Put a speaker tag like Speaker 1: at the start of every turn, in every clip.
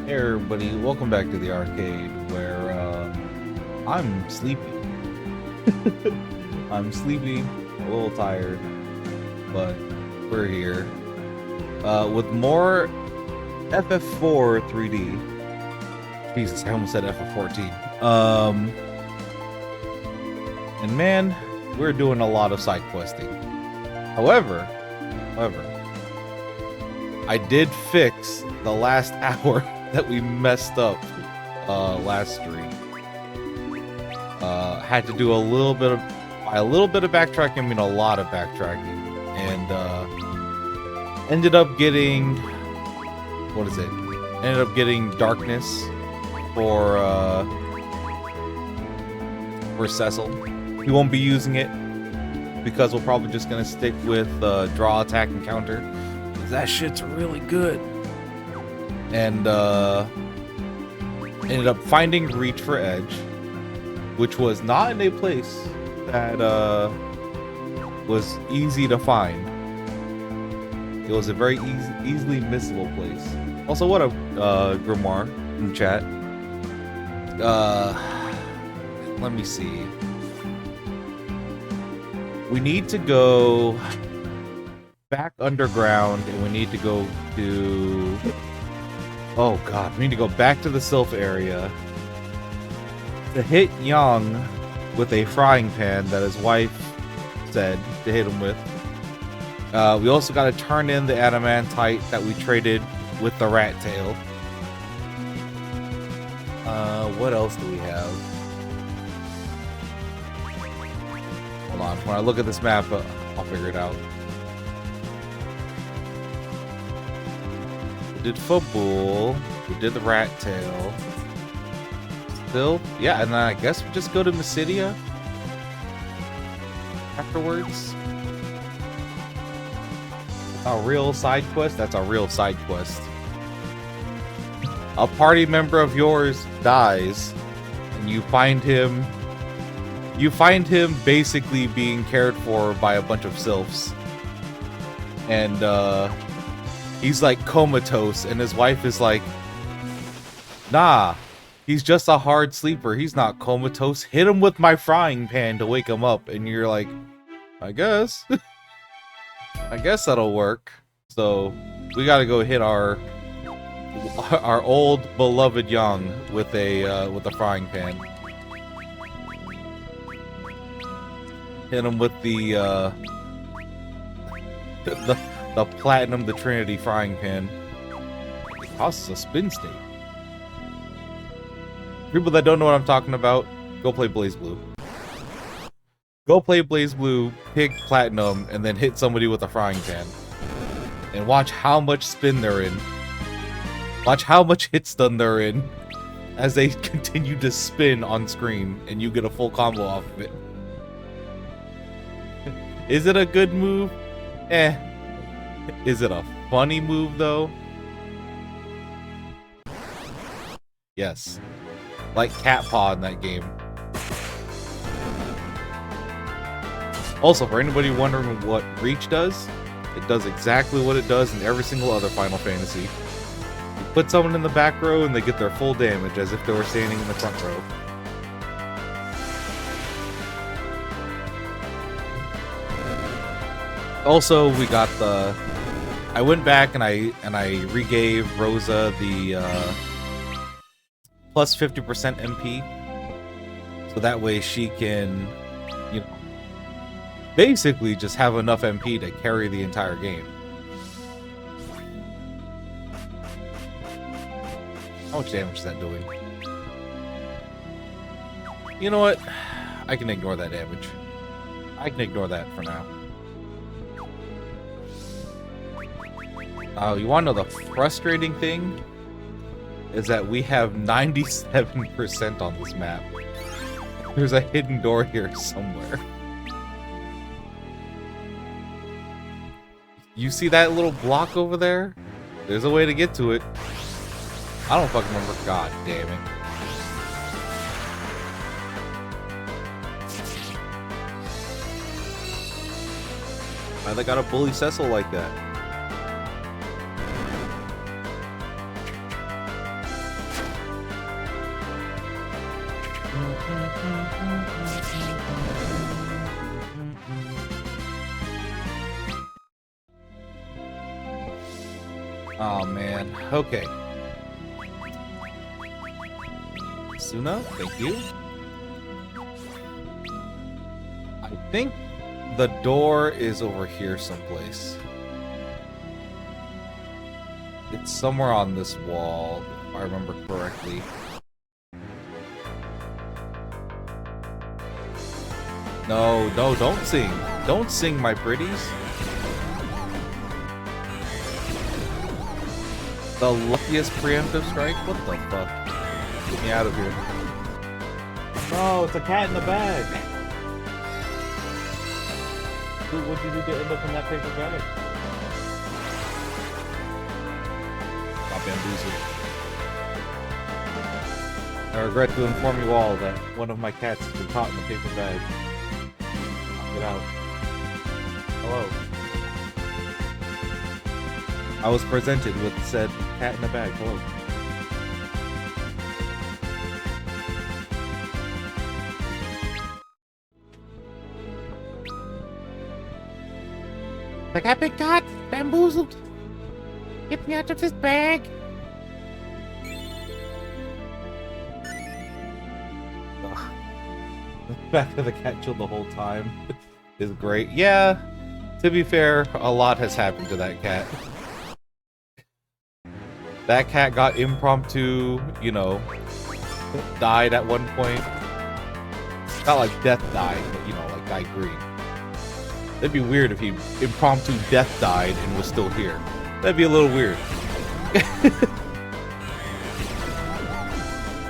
Speaker 1: Hey everybody, welcome back to the arcade where I'm sleepy. I'm sleepy, a little tired, but we're here with more FF4 3D. Jesus, I almost said FF14. And man, we're doing a lot of side questing. However, I did fix the last hour that we messed up last stream. Had to do a little bit of backtracking. I mean, a lot of backtracking, and ended up getting Ended up getting darkness for Cecil. We won't be using it because we're probably just gonna stick with draw, attack, and counter. That shit's really good. And ended up finding Reach for Edge, which was not in a place that was easy to find. It was a very easily missable place. Also, what up, Grimoire in the chat? Let me see. We need to go back underground, and we need to go to... Oh god, we need to go back to the Sylph area to hit Young with a frying pan that his wife said to hit him with. We also got to turn in the adamantite that we traded with the rat tail. What else do we have? Hold on, when I look at this map, I'll figure it out. We did Football, we did the rat tail. Still, yeah, and then I guess we just go to Mysidia afterwards. A real side quest? That's a real side quest. A party member of yours dies, and you find him basically being cared for by a bunch of sylphs. And he's like comatose, and his wife is like, nah, he's just a hard sleeper. He's not comatose. Hit him with my frying pan to wake him up. And you're like, I guess. I guess that'll work. So we gotta go hit our old beloved Young with a frying pan. Hit him with the platinum, the Trinity frying pan. It costs a spin state. People that don't know what I'm talking about, go play Blaze Blue. Go play Blaze Blue, pick platinum, and then hit somebody with a frying pan. And watch how much spin they're in. Watch how much hit stun they're in as they continue to spin on screen, and you get a full combo off of it. Is it a good move? Eh. Is it a funny move, though? Yes. Like Cat Paw in that game. Also, for anybody wondering what Reach does, it does exactly what it does in every single other Final Fantasy. You put someone in the back row and they get their full damage as if they were standing in the front row. Also, we got the... I went back and I regave Rosa the plus 50% MP, so that way she can, you know, basically just have enough MP to carry the entire game. How much damage is that doing? You know what? I can ignore that damage. I can ignore that for now. You want to know the frustrating thing? Is that we have 97% on this map. There's a hidden door here somewhere. You see that little block over there? There's a way to get to it. I don't fucking remember. God damn it. Why they gotta bully Cecil like that? Oh man. Okay. Suna, thank you. I think the door is over here someplace. It's somewhere on this wall, if I remember correctly. No, no, don't sing. Don't sing, my pretties. The luckiest preemptive strike? What the fuck? Get me out of here.
Speaker 2: Oh, it's a cat in the bag. Dude, what'd you do to end up in that paper bag?
Speaker 1: Got bamboozled. I regret to inform you all that one of my cats has been caught in the paper bag. Get out. Hello. I was presented with said cat in the bag. Hello.
Speaker 2: The cat been caught, bamboozled. Get me out of this bag.
Speaker 1: The fact that the cat chilled the whole time is great. Yeah, to be fair, a lot has happened to that cat. That cat got impromptu, you know, died at one point. Not like death died, but, you know, like died green. That'd be weird if he impromptu death died and was still here. That'd be a little weird.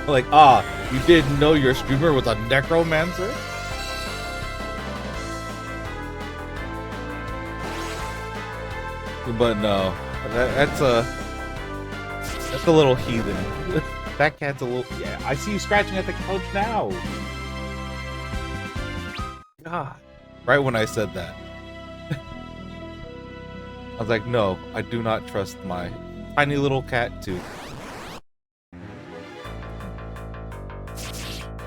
Speaker 1: Like, you didn't know your streamer was a necromancer? But no, that's a little heathen. That cat's a little, yeah, I see you scratching at the couch now. God, right when I said that. I was like, no, I do not trust my tiny little cat too.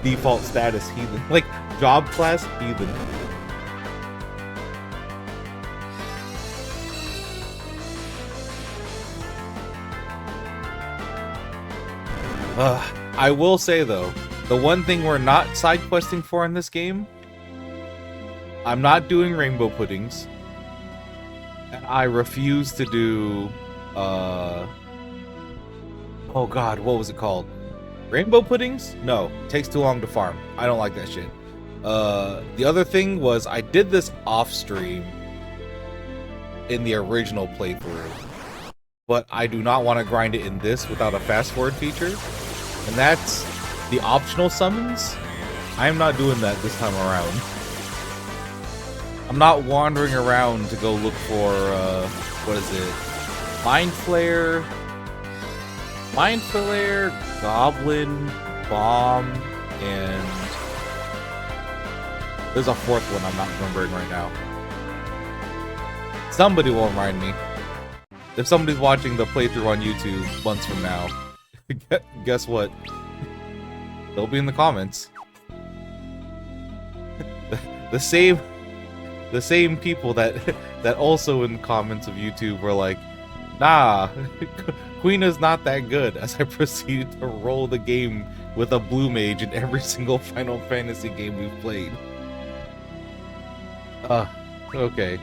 Speaker 1: Default status heathen. Like, job class heathen. I will say though, the one thing we're not side questing for in this game, I'm not doing rainbow puddings. And I refuse to do oh god, what was it called? Rainbow puddings? No, takes too long to farm. I don't like that shit. The other thing was I did this off stream in the original playthrough, but I do not want to grind it in this without a fast forward feature, and that's the optional summons. I am not doing that this time around. I'm not wandering around to go look for what is it? Mind Flare, Goblin, Bomb, and there's a fourth one I'm not remembering right now. Somebody will remind me. If somebody's watching the playthrough on YouTube months from now, guess what? They'll be in the comments. The same people that also in comments of YouTube were like, nah, Queen is not that good, as I proceeded to roll the game with a blue mage in every single Final Fantasy game we've played. Okay.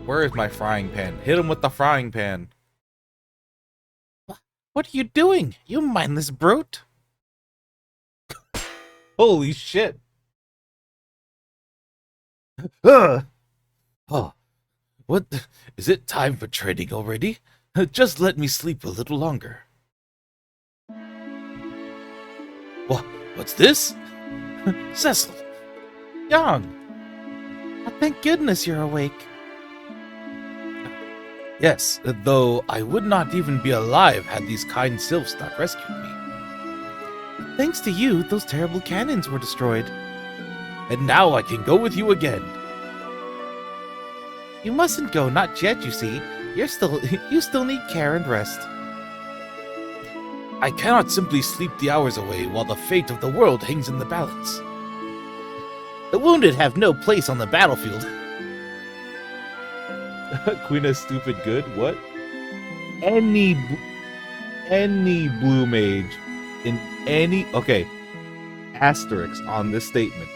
Speaker 1: Where is my frying pan? Hit him with the frying pan.
Speaker 2: What are you doing, you mindless brute?
Speaker 1: Holy shit.
Speaker 2: Oh, what? Is it time for trading already? Just let me sleep a little longer. What's this? Cecil! Young! Oh, thank goodness you're awake. Yes, though I would not even be alive had these kind sylphs not rescued me. Thanks to you, those terrible cannons were destroyed. And now I can go with you again. You mustn't go, not yet, you see. You still need care and rest. I cannot simply sleep the hours away while the fate of the world hangs in the balance. The wounded have no place on the battlefield.
Speaker 1: Queen is stupid good. What? Any any blue mage in any okay asterisk on this statement.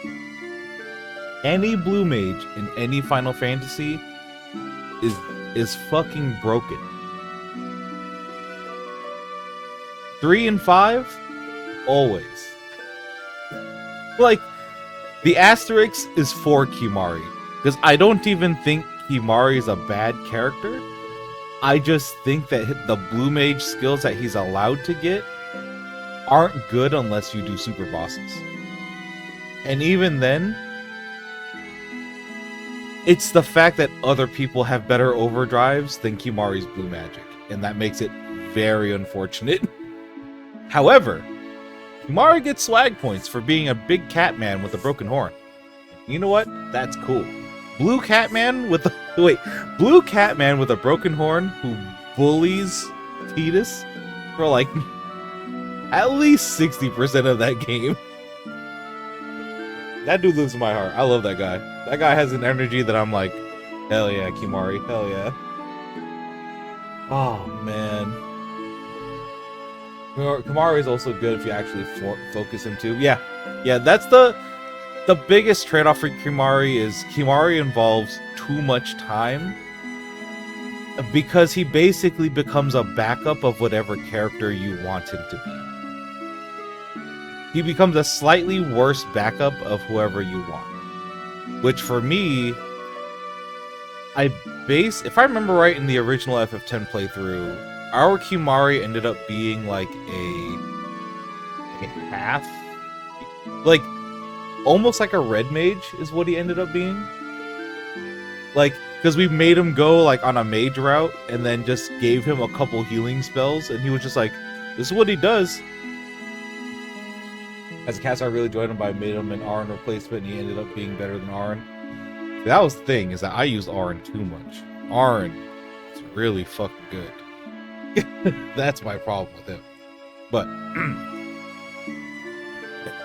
Speaker 1: Any blue mage in any Final Fantasy is fucking broken. 3 and 5, always. Like, the asterisk is for Kimari, because I don't even think Kimari is a bad character. I just think that the blue mage skills that he's allowed to get aren't good unless you do super bosses. And even then, it's the fact that other people have better overdrives than Kimari's blue magic, and that makes it very unfortunate. However, Kimari gets swag points for being a big cat man with a broken horn. You know what? That's cool. Blue cat man with a broken horn who bullies Tidus for like at least 60% of that game. That dude lives in my heart. I love that guy. That guy has an energy that I'm like, hell yeah, Kimari, hell yeah. Oh man. Kimari is also good if you actually focus him too. Yeah, that's the biggest trade-off for Kimari is Kimari involves too much time because he basically becomes a backup of whatever character you want him to be. He becomes a slightly worse backup of whoever you want. Which for me, if I remember right in the original FF10 playthrough, our Kimari ended up being like a half, like almost like a red mage is what he ended up being. Like, because we made him go like on a mage route and then just gave him a couple healing spells, and he was just like, this is what he does. As a cast, I really joined him, but I made him an Auron replacement, and he ended up being better than Auron. That was the thing, is that I used Auron too much. Auron is really fucking good. That's my problem with him. But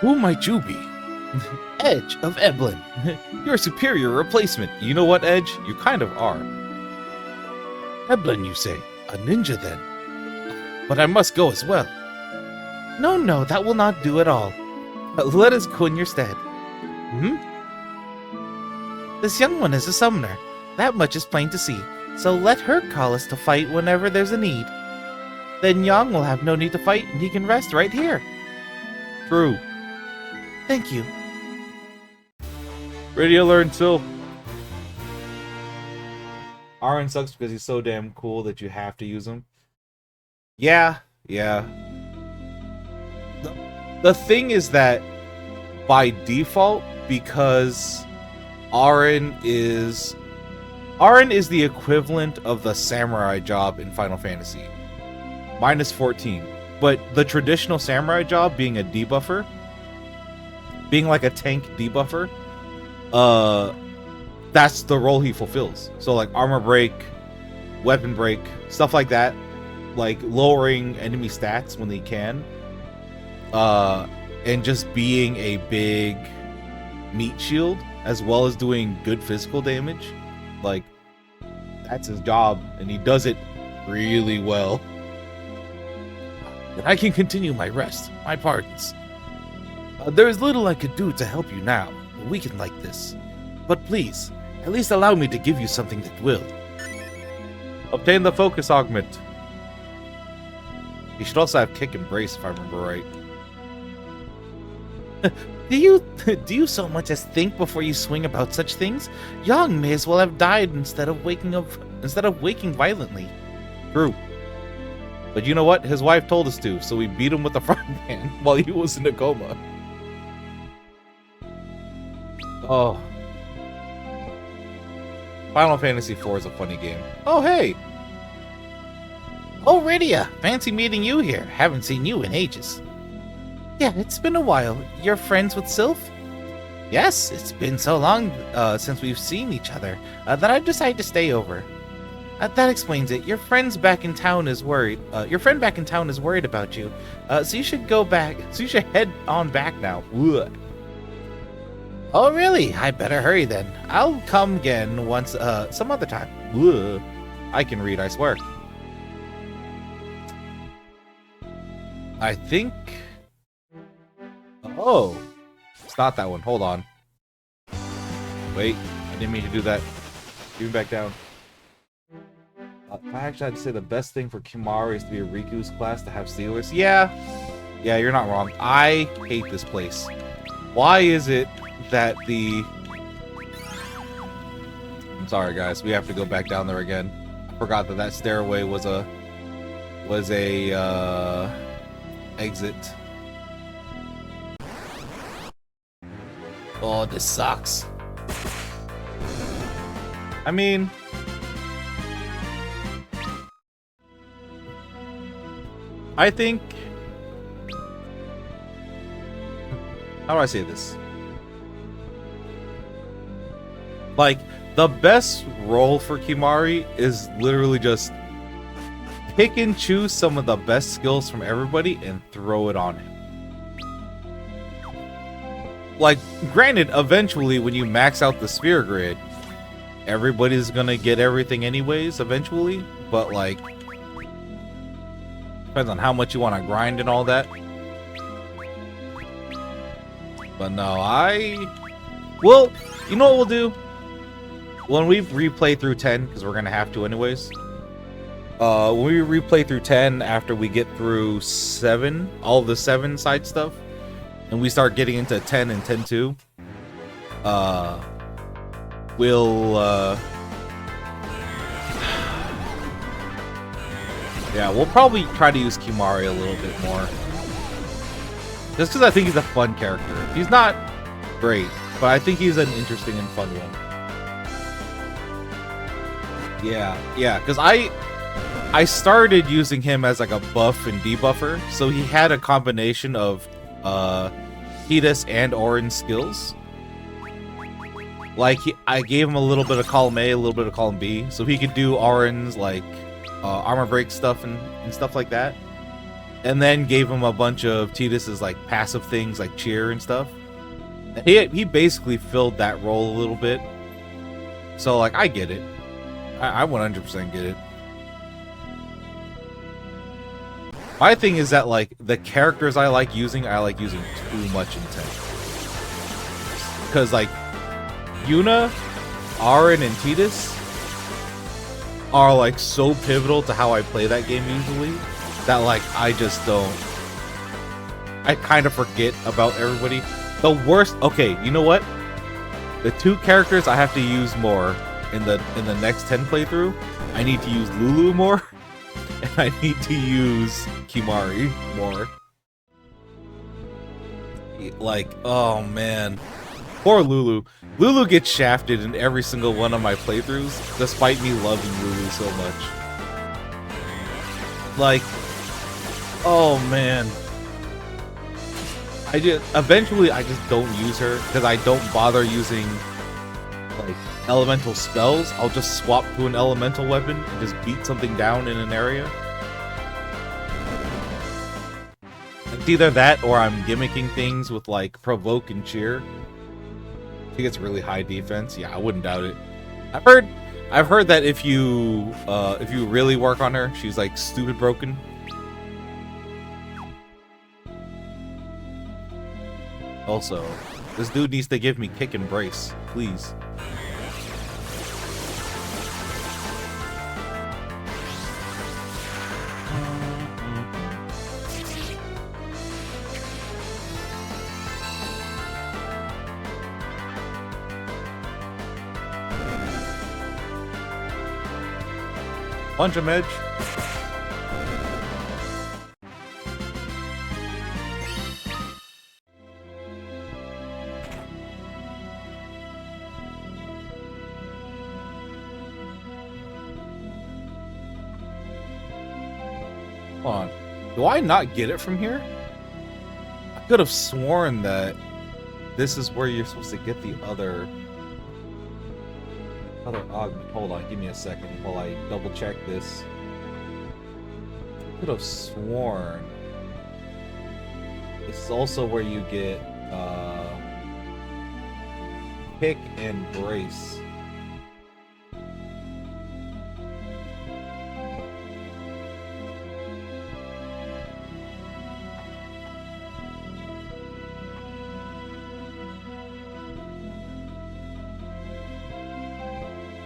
Speaker 2: who might you be? Edge of Eblin.
Speaker 1: You're a superior replacement. You know what, Edge? You kind of are.
Speaker 2: Eblin, you say? A ninja, then? But I must go as well. No, that will not do at all. Let us go in your stead. This young one is a summoner. That much is plain to see. So let her call us to fight whenever there's a need. Then Yang will have no need to fight, and he can rest right here.
Speaker 1: True.
Speaker 2: Thank you.
Speaker 1: Ready to learn Sil. Auron sucks because he's so damn cool that you have to use him. Yeah. The thing is that by default, because Auron is the equivalent of the samurai job in Final Fantasy. Minus 14. But the traditional samurai job being a debuffer, being like a tank debuffer, that's the role he fulfills. So like armor break, weapon break, stuff like that, like lowering enemy stats when they can, and just being a big meat shield as well as doing good physical damage. Like, that's his job, and he does it really well.
Speaker 2: Then I can continue my rest. My pardons. There is little I could do to help you now, weakened like this. But please, at least allow me to give you something that will.
Speaker 1: Obtain the focus augment. You should also have kick and brace, if I remember right.
Speaker 2: Do you so much as think before you swing about such things? Yang may as well have died instead of waking violently.
Speaker 1: True. But you know what? His wife told us to, so we beat him with the frying pan while he was in a coma. Oh. Final Fantasy IV is a funny game. Oh, hey!
Speaker 2: Oh, Rydia! Fancy meeting you here. Haven't seen you in ages. Yeah, it's been a while. You're friends with Sylph? Yes, it's been so long since we've seen each other that I decided to stay over. That explains it. Your friend back in town is worried. About you. So you should go back. So you should head on back now. Ugh. Oh, really? I better hurry then. I'll come again once, some other time.
Speaker 1: Ugh. I can read, I swear. I think... Oh. It's not that one. Hold on. Wait. I didn't mean to do that. Give me back down. I actually had to say the best thing for Kimari is to be a Riku's class to have Steelers. Yeah. Yeah, you're not wrong. I hate this place. Why is it that the... I'm sorry, guys. We have to go back down there again. I forgot that that stairway was a exit.
Speaker 2: Oh, this sucks.
Speaker 1: I mean, I think... How do I say this? Like, the best role for Kimari is literally just pick and choose some of the best skills from everybody and throw it on him. Like, granted, eventually when you max out the sphere grid, everybody's gonna get everything anyways, eventually. But, like, depends on how much you want to grind and all that. But no, well, you know what we'll do? When we replay through 10, because we're gonna have to anyways. When we replay through 10 after we get through 7, all of the 7 side stuff, and we start getting into 10 and 10-2, yeah, we'll probably try to use Kimari a little bit more. Just because I think he's a fun character. He's not great, but I think he's an interesting and fun one. Yeah, because I started using him as like a buff and debuffer, so he had a combination of Tidus and Auron's skills. Like, I gave him a little bit of column A, a little bit of column B, so he could do Auron's like armor break stuff and stuff like that. And then gave him a bunch of Tidus's like passive things like cheer and stuff. He basically filled that role a little bit. So like, I get it. I 100% get it. My thing is that, like, the characters I like using too much in 10. Because, like, Yuna, Auron, and Tidus are, like, so pivotal to how I play that game usually that, like, I just don't... I kind of forget about everybody. The worst... Okay, you know what? The 2 characters I have to use more in the next 10 playthrough, I need to use Lulu more, and I need to use Kimari more. Like, oh man. Poor Lulu. Lulu gets shafted in every single one of my playthroughs, despite me loving Lulu so much. Like, oh man. Eventually I just don't use her, because I don't bother using, like, elemental spells. I'll just swap to an elemental weapon and just beat something down in an area. It's either that or I'm gimmicking things with like provoke and cheer. I think it's really high defense. Yeah, I wouldn't doubt it. I've heard that if you really work on her, she's like stupid broken. Also, this dude needs to give me kick and brace, please. Punch him, Edge. Hold on. Do I not get it from here? I could have sworn that this is where you're supposed to get the other augment. Hold on, give me a second while I double check this. I could have sworn this is also where you get kick and brace.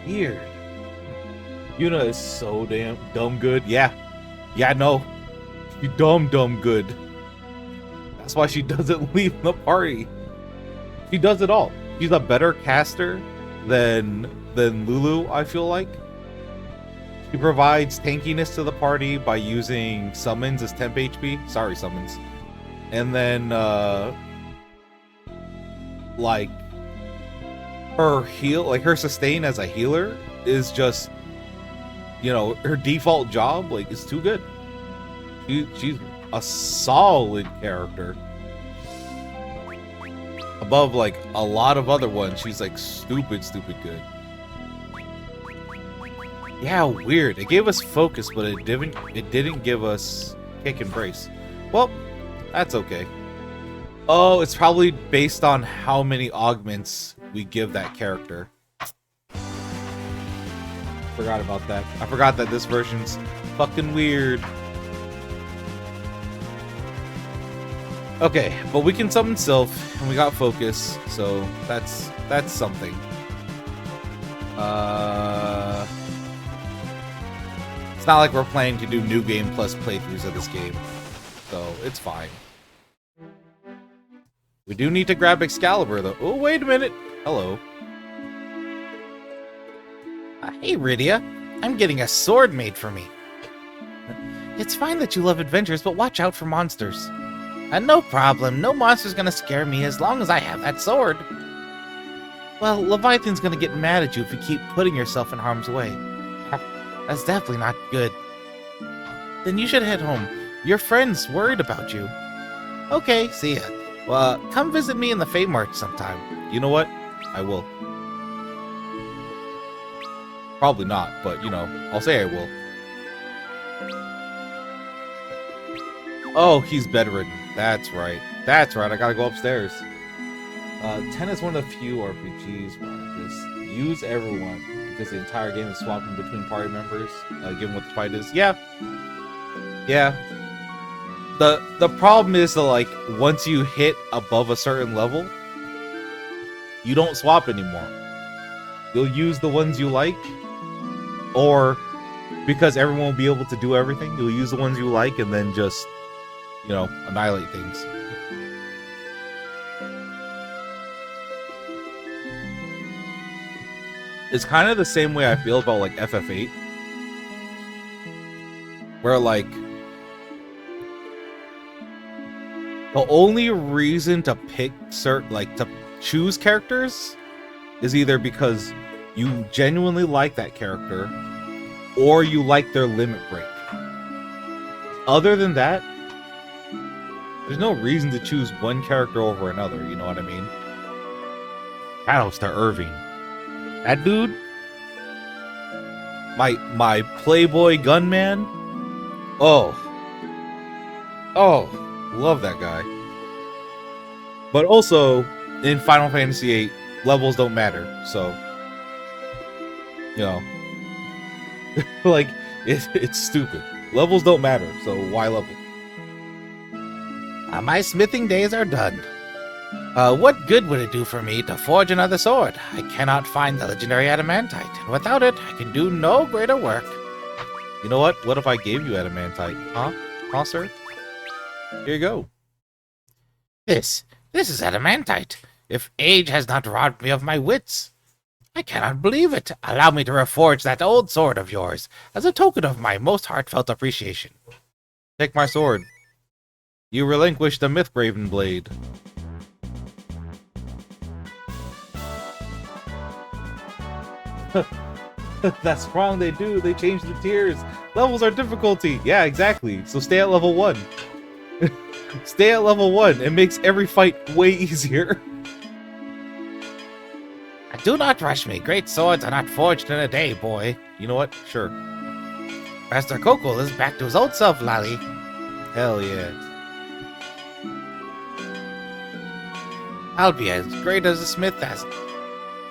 Speaker 1: weird. Yuna is so damn dumb good. Yeah. Yeah, no. She dumb good. That's why she doesn't leave the party. She does it all. She's a better caster than Lulu, I feel like. She provides tankiness to the party by using summons as temp HP. Sorry, summons. And then, like, her sustain as a healer is just, you know, her default job, like, is too good. She's a solid character. Above, like, a lot of other ones, she's, like, stupid good. Yeah, weird. It gave us focus, but it didn't give us kick and brace. Well, that's okay. Oh, it's probably based on how many augments we give that character. Forgot about that. I forgot that this version's fucking weird. Okay, but we can summon Sylph, and we got focus, so that's something. It's not like we're planning to do New Game Plus playthroughs of this game, so it's fine. We do need to grab Excalibur, though. Oh, wait a minute. Hello.
Speaker 2: Hey, Rydia. I'm getting a sword made for me. It's fine that you love adventures, but watch out for monsters. No problem. No monster's gonna scare me as long as I have that sword. Well, Leviathan's gonna get mad at you if you keep putting yourself in harm's way. That's definitely not good. Then you should head home. Your friend's worried about you. Okay, see ya. Well, come visit me in the Fate March sometime.
Speaker 1: You know what? I will. Probably not, but, you know, I'll say I will. Oh, he's bedridden. That's right. That's right, I gotta go upstairs. 10 is one of the few RPGs where I just use everyone, because the entire game is swapping between party members, given what the fight is. Yeah. Yeah. The problem is that, like, once you hit above a certain level, you don't swap anymore. You'll use the ones you like, or because everyone will be able to do everything, you'll use the ones you like and then just, you know, annihilate things. It's kind of the same way I feel about, like, FF8. Where, like, the only reason to pick to choose characters is either because you genuinely like that character or you like their limit break. Other than that, there's no reason to choose one character over another, you know what I mean? Shoutouts to Irving. That dude, my Playboy gunman. Oh, love that guy. But also, in Final Fantasy VIII, levels don't matter, so, you know, like, it's stupid. Levels don't matter, so why level?
Speaker 2: My smithing days are done. What good would it do for me to forge another sword? I cannot find the legendary adamantite, and without it, I can do no greater work.
Speaker 1: You know what? What if I gave you adamantite? Huh? Huh, sir? Here you go.
Speaker 2: This is adamantite. If age has not robbed me of my wits. I cannot believe it. Allow me to reforge that old sword of yours, as a token of my most heartfelt appreciation.
Speaker 1: Take my sword. You relinquish the Mythgraven blade. That's wrong, they do. They change the tiers. Levels are difficulty. Yeah, exactly. So stay at level 1. Stay at level 1. It makes every fight way easier.
Speaker 2: Do not rush me. Great swords are not forged in a day, boy.
Speaker 1: You know what? Sure.
Speaker 2: Master Kokol is back to his old self, Lally.
Speaker 1: Hell yeah.
Speaker 2: I'll be as great a smith as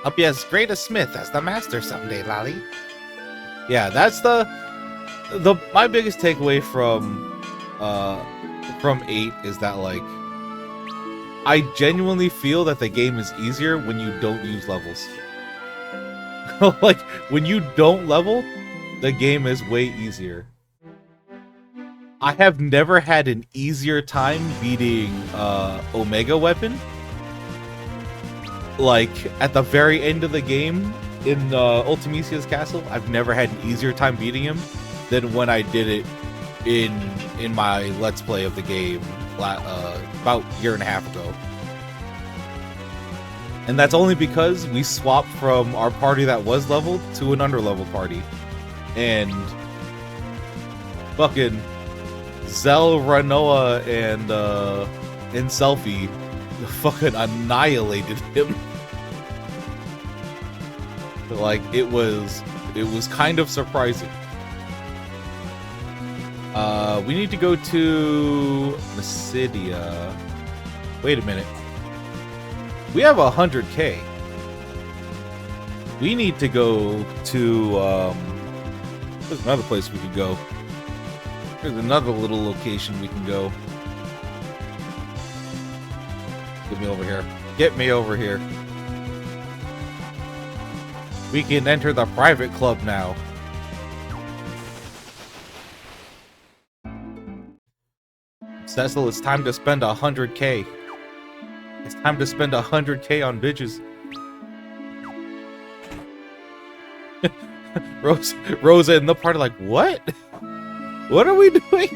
Speaker 2: the master someday, Lally.
Speaker 1: Yeah, that's my biggest takeaway from 8 is that, like, I genuinely feel that the game is easier when you don't use levels. Like, when you don't level, the game is way easier. I have never had an easier time beating Omega Weapon. Like, at the very end of the game in Ultimisia's castle, I've never had an easier time beating him than when I did it in my Let's Play of the game about a year and a half ago. And that's only because we swapped from our party that was leveled to an underleveled party. And fucking Zell, Ranoa, and Selfie fucking annihilated him. Like, it was kind of surprising. We need to go to Mysidia. Wait a minute. We have 100k. We need to go to there's another place we could go. There's another little location we can go. Get me over here. Get me over here. We can enter the private club now. Cecil, it's time to spend 100k. It's time to spend 100k on bitches. Rosa in the party like, what? What are we doing?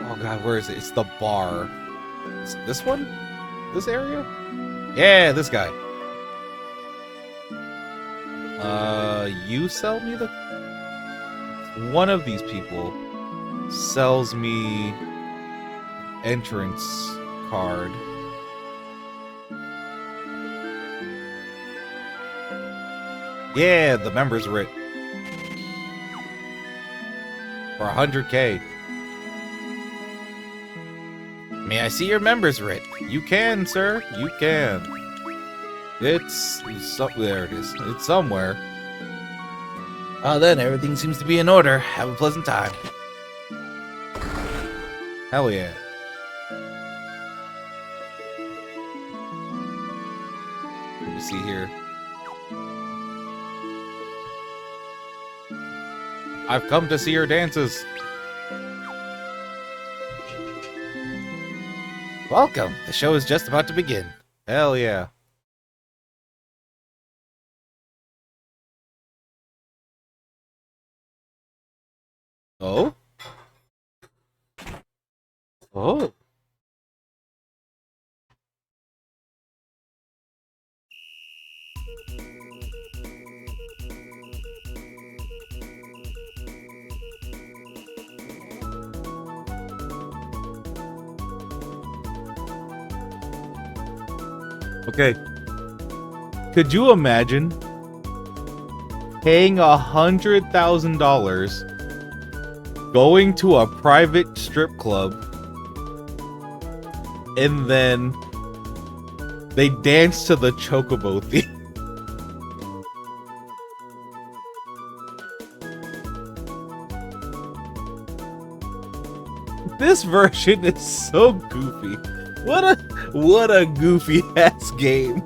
Speaker 1: Oh god, where is it? It's the bar. Is it this one? This area? Yeah, this guy. You sell me the... One of these people sells me entrance card. Yeah, the member's writ. For 100k. May I see your member's writ? You can, sir. You can. It's there it is. It's somewhere. Then everything seems to be in order. Have a pleasant time. Hell yeah. Let me see here. I've come to see your dances. Welcome. The show is just about to begin. Hell yeah. Oh? Oh. Okay. Could you imagine paying $100,000 going to a private strip club and then they dance to the Chocobo theme? This version is so goofy. What a goofy ass game.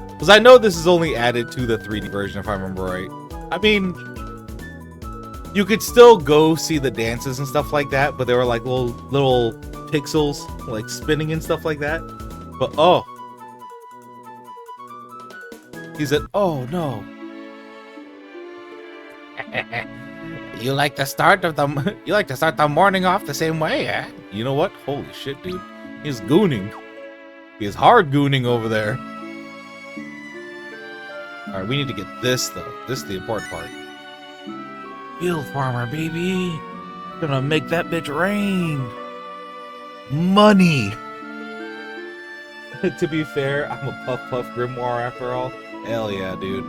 Speaker 1: Because I know this is only added to the 3D version, if I remember right. I mean, you could still go see the dances and stuff like that, but they were like little pixels, like spinning and stuff like that. But oh, he said, "Oh no." You like to start the morning off the same way, eh? You know what? Holy shit, dude. He's gooning. He's hard gooning over there. Alright, we need to get this, though. This is the important part. Field farmer, baby. Gonna make that bitch rain. Money. To be fair, I'm a Puff Puff Grimoire after all. Hell yeah, dude.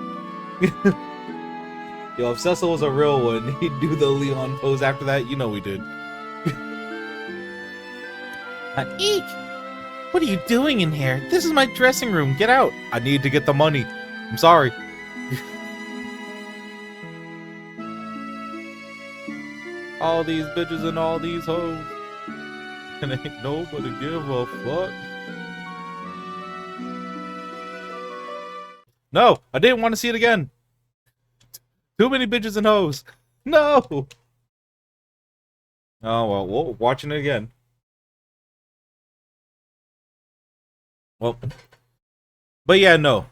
Speaker 1: Yo, if Cecil was a real one, he'd do the Leon pose after that. You know we did. Eek! What are you doing in here? This is my dressing room. Get out. I need to get the money. I'm sorry. All these bitches and all these hoes. And ain't nobody give a fuck. No, I didn't want to see it again. Too many bitches and hoes. No. Oh well, we're watching it again. Well, but yeah, no.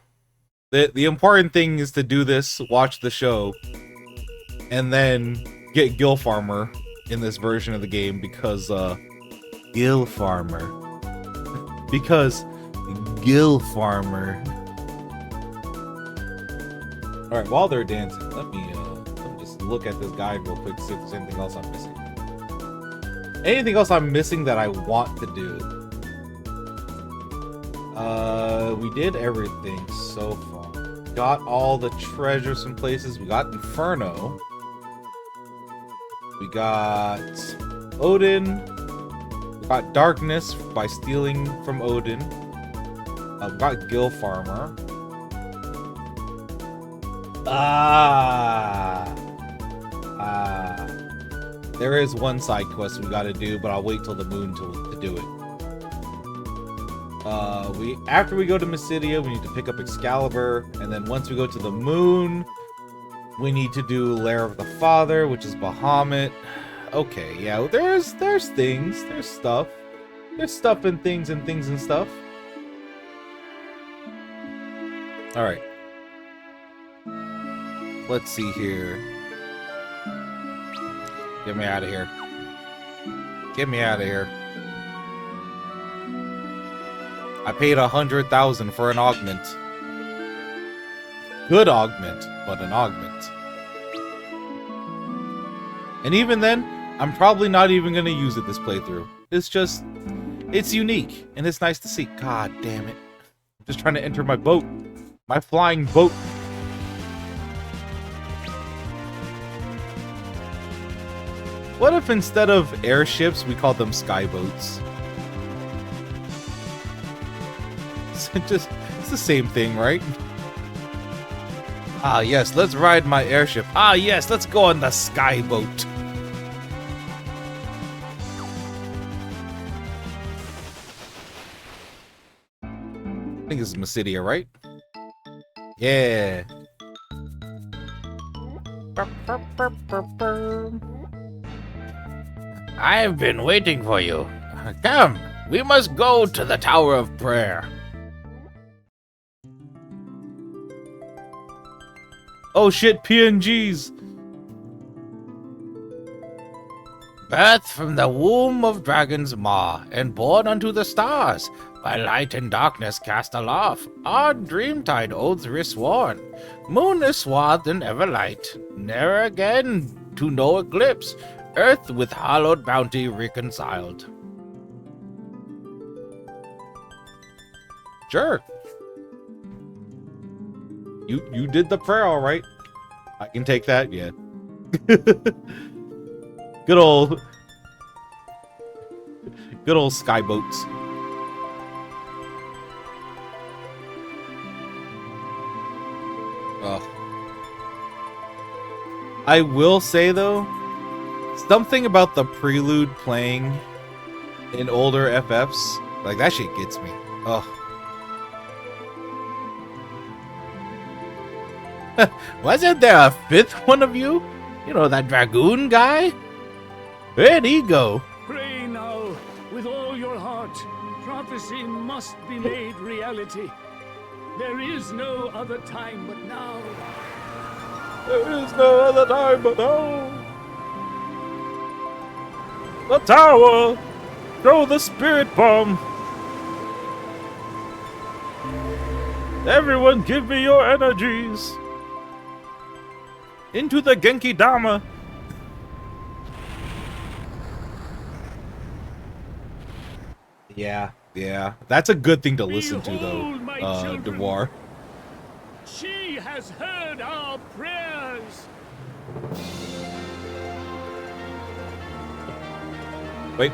Speaker 1: The important thing is to do this, watch the show, and then get Gil Farmer in this version of the game because Gil Farmer. Because Gil Farmer. All right, while they're dancing, let me just look at this guide real quick, see if there's anything else I'm missing. Anything else I'm missing that I want to do? We did everything so far. Got all the treasures from places. We got Inferno. We got Odin. We got Darkness by stealing from Odin. We got Gil Farmer. There is one side quest we gotta do, but I'll wait till the moon to do it. After we go to Mysidia, we need to pick up Excalibur, and then once we go to the moon, we need to do Lair of the Father, which is Bahamut. Okay, yeah, there's things, there's stuff. There's stuff and things and things and stuff. Alright. Let's see here. Get me out of here. Get me out of here. I paid 100,000 for an augment. Good augment, but an augment. And even then, I'm probably not even gonna use it this playthrough. It's unique, and it's nice to see. God damn it. I'm just trying to enter my boat. My flying boat. What if instead of airships, we called them skyboats? It's the same thing, right? Ah, yes, let's ride my airship. Ah, yes, let's go on the skyboat. I think this is Mysidia, right? Yeah.
Speaker 2: I've been waiting for you. Come, we must go to the Tower of Prayer.
Speaker 1: Oh shit, PNGs!
Speaker 2: Birth from the womb of dragon's maw, and born unto the stars, by light and darkness cast aloft, our dreamtide oaths resworn. Moon is swathed in everlight, ne'er again to no eclipse, earth with hallowed bounty reconciled.
Speaker 1: Sure. You did the prayer all right. I can take that, yeah. Good old skyboats. Ugh. I will say though, something about the prelude playing in older FFs, like that shit gets me. Ugh.
Speaker 2: Wasn't there a fifth one of you? You know, that dragoon guy? Where'd he go?
Speaker 3: Pray now, with all your heart. Prophecy must be made reality. There is no other time but now.
Speaker 1: There is no other time but now. The tower! Throw the spirit bomb! Everyone give me your energies! Into the Genki Dama! Yeah. That's a good thing to listen to, though, Devoir.
Speaker 3: She has heard our prayers!
Speaker 1: Wait.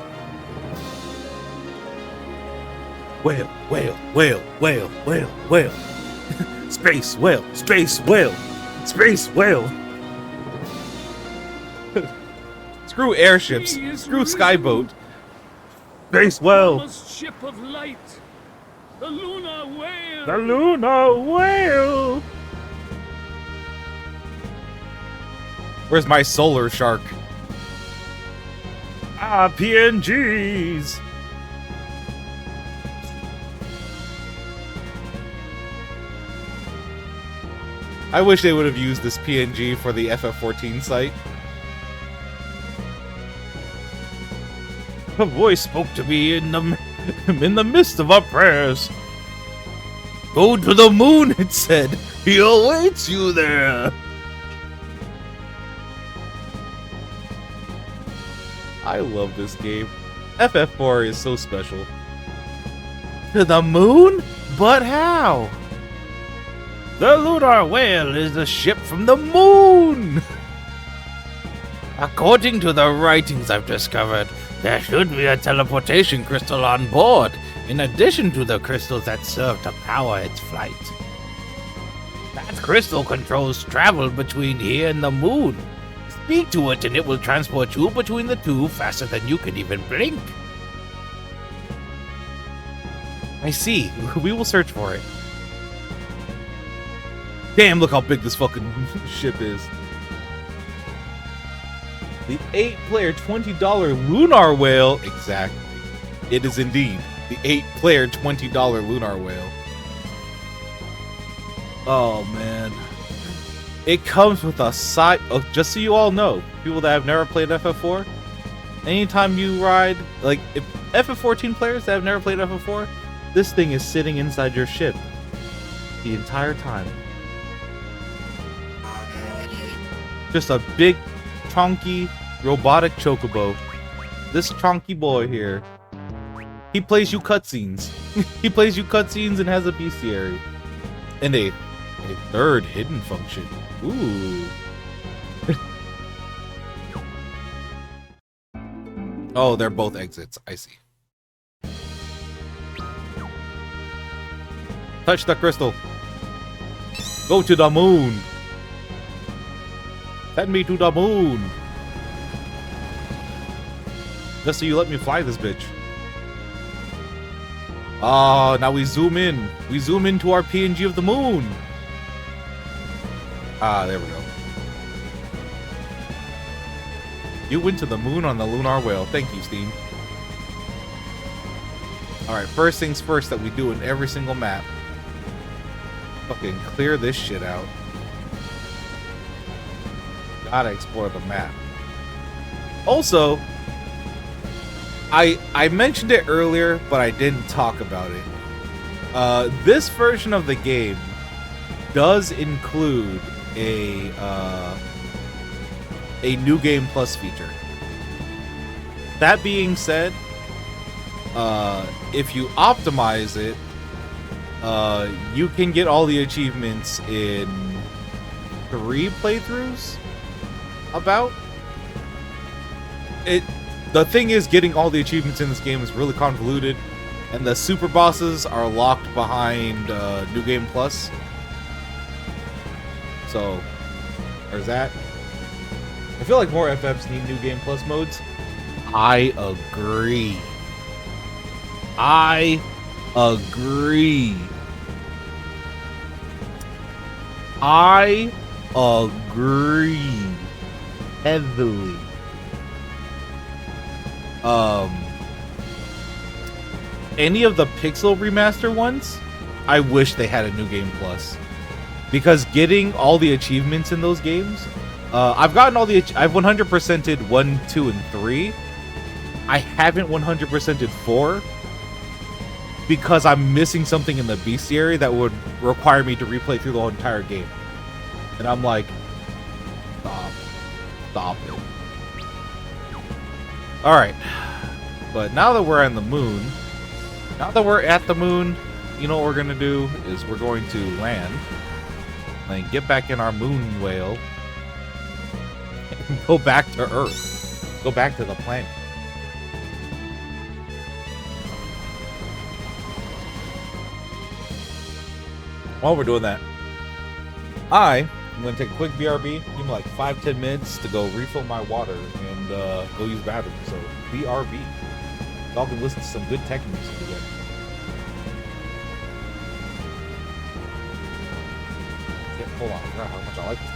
Speaker 1: Whale. Space whale. Screw airships. Screw skyboat. Space whale.
Speaker 3: Ship of light. The lunar whale!
Speaker 2: The lunar whale!
Speaker 1: Where's my solar shark?
Speaker 2: Ah, PNGs!
Speaker 1: I wish they would have used this PNG for the FF14 site.
Speaker 2: A voice spoke to me in the midst of our prayers.
Speaker 1: Go to the moon, it said. He awaits you there. I love this game. FF4 is so special.
Speaker 2: To the moon? But how? The lunar whale is the ship from the moon! According to the writings I've discovered, there should be a teleportation crystal on board, in addition to the crystals that serve to power its flight. That crystal controls travel between here and the moon. Speak to it and it will transport you between the two faster than you can even blink.
Speaker 1: I see. We will search for it. Damn, look how big this fucking ship is. The 8-player $20 lunar whale. Exactly. It is indeed the 8-player $20 lunar whale. Oh, man. It comes with a side... Oh, just so you all know, people that have never played FF4, anytime you ride... Like, if FF14 players that have never played FF4, this thing is sitting inside your ship the entire time. Just a big, chunky, robotic chocobo. This chunky boy here. He plays you cutscenes. He plays you cutscenes and has a bestiary. And a third hidden function. Ooh. Oh, they're both exits. I see. Touch the crystal. Go to the moon. Send me to the moon. Just so you let me fly this bitch. Oh, now we zoom in. We zoom into our PNG of the moon. Ah, there we go. You went to the moon on the lunar whale. Thank you, Steam. Alright, first things first that we do in every single map. Fucking clear this shit out. Gotta explore the map. Also, I mentioned it earlier, but I didn't talk about it. This version of the game does include a new game plus feature. That being said, if you optimize it, you can get all the achievements in 3 playthroughs. About it. The thing is, getting all the achievements in this game is really convoluted, and the super bosses are locked behind New Game Plus. So there's that. I feel like more FFs need New Game Plus modes. I agree. I agree. I agree. Heavily. Any of the Pixel remaster ones, I wish they had a New Game Plus, because getting all the achievements in those games, I've gotten all the I've 100%ed 1, 2, and 3. I haven't 100%ed 4 because I'm missing something in the bestiary that would require me to replay through the whole entire game, and I'm like, stop it. Alright. But now that we're on the moon, you know what we're gonna do is we're going to land and get back in our moon whale and go back to Earth. Go back to the planet. While we're doing that, I'm going to take a quick BRB, give me like 5-10 minutes to go refill my water and go use the bathroom. So, BRB. Y'all can listen to some good tech music again. Hold on, I forgot how much I like this.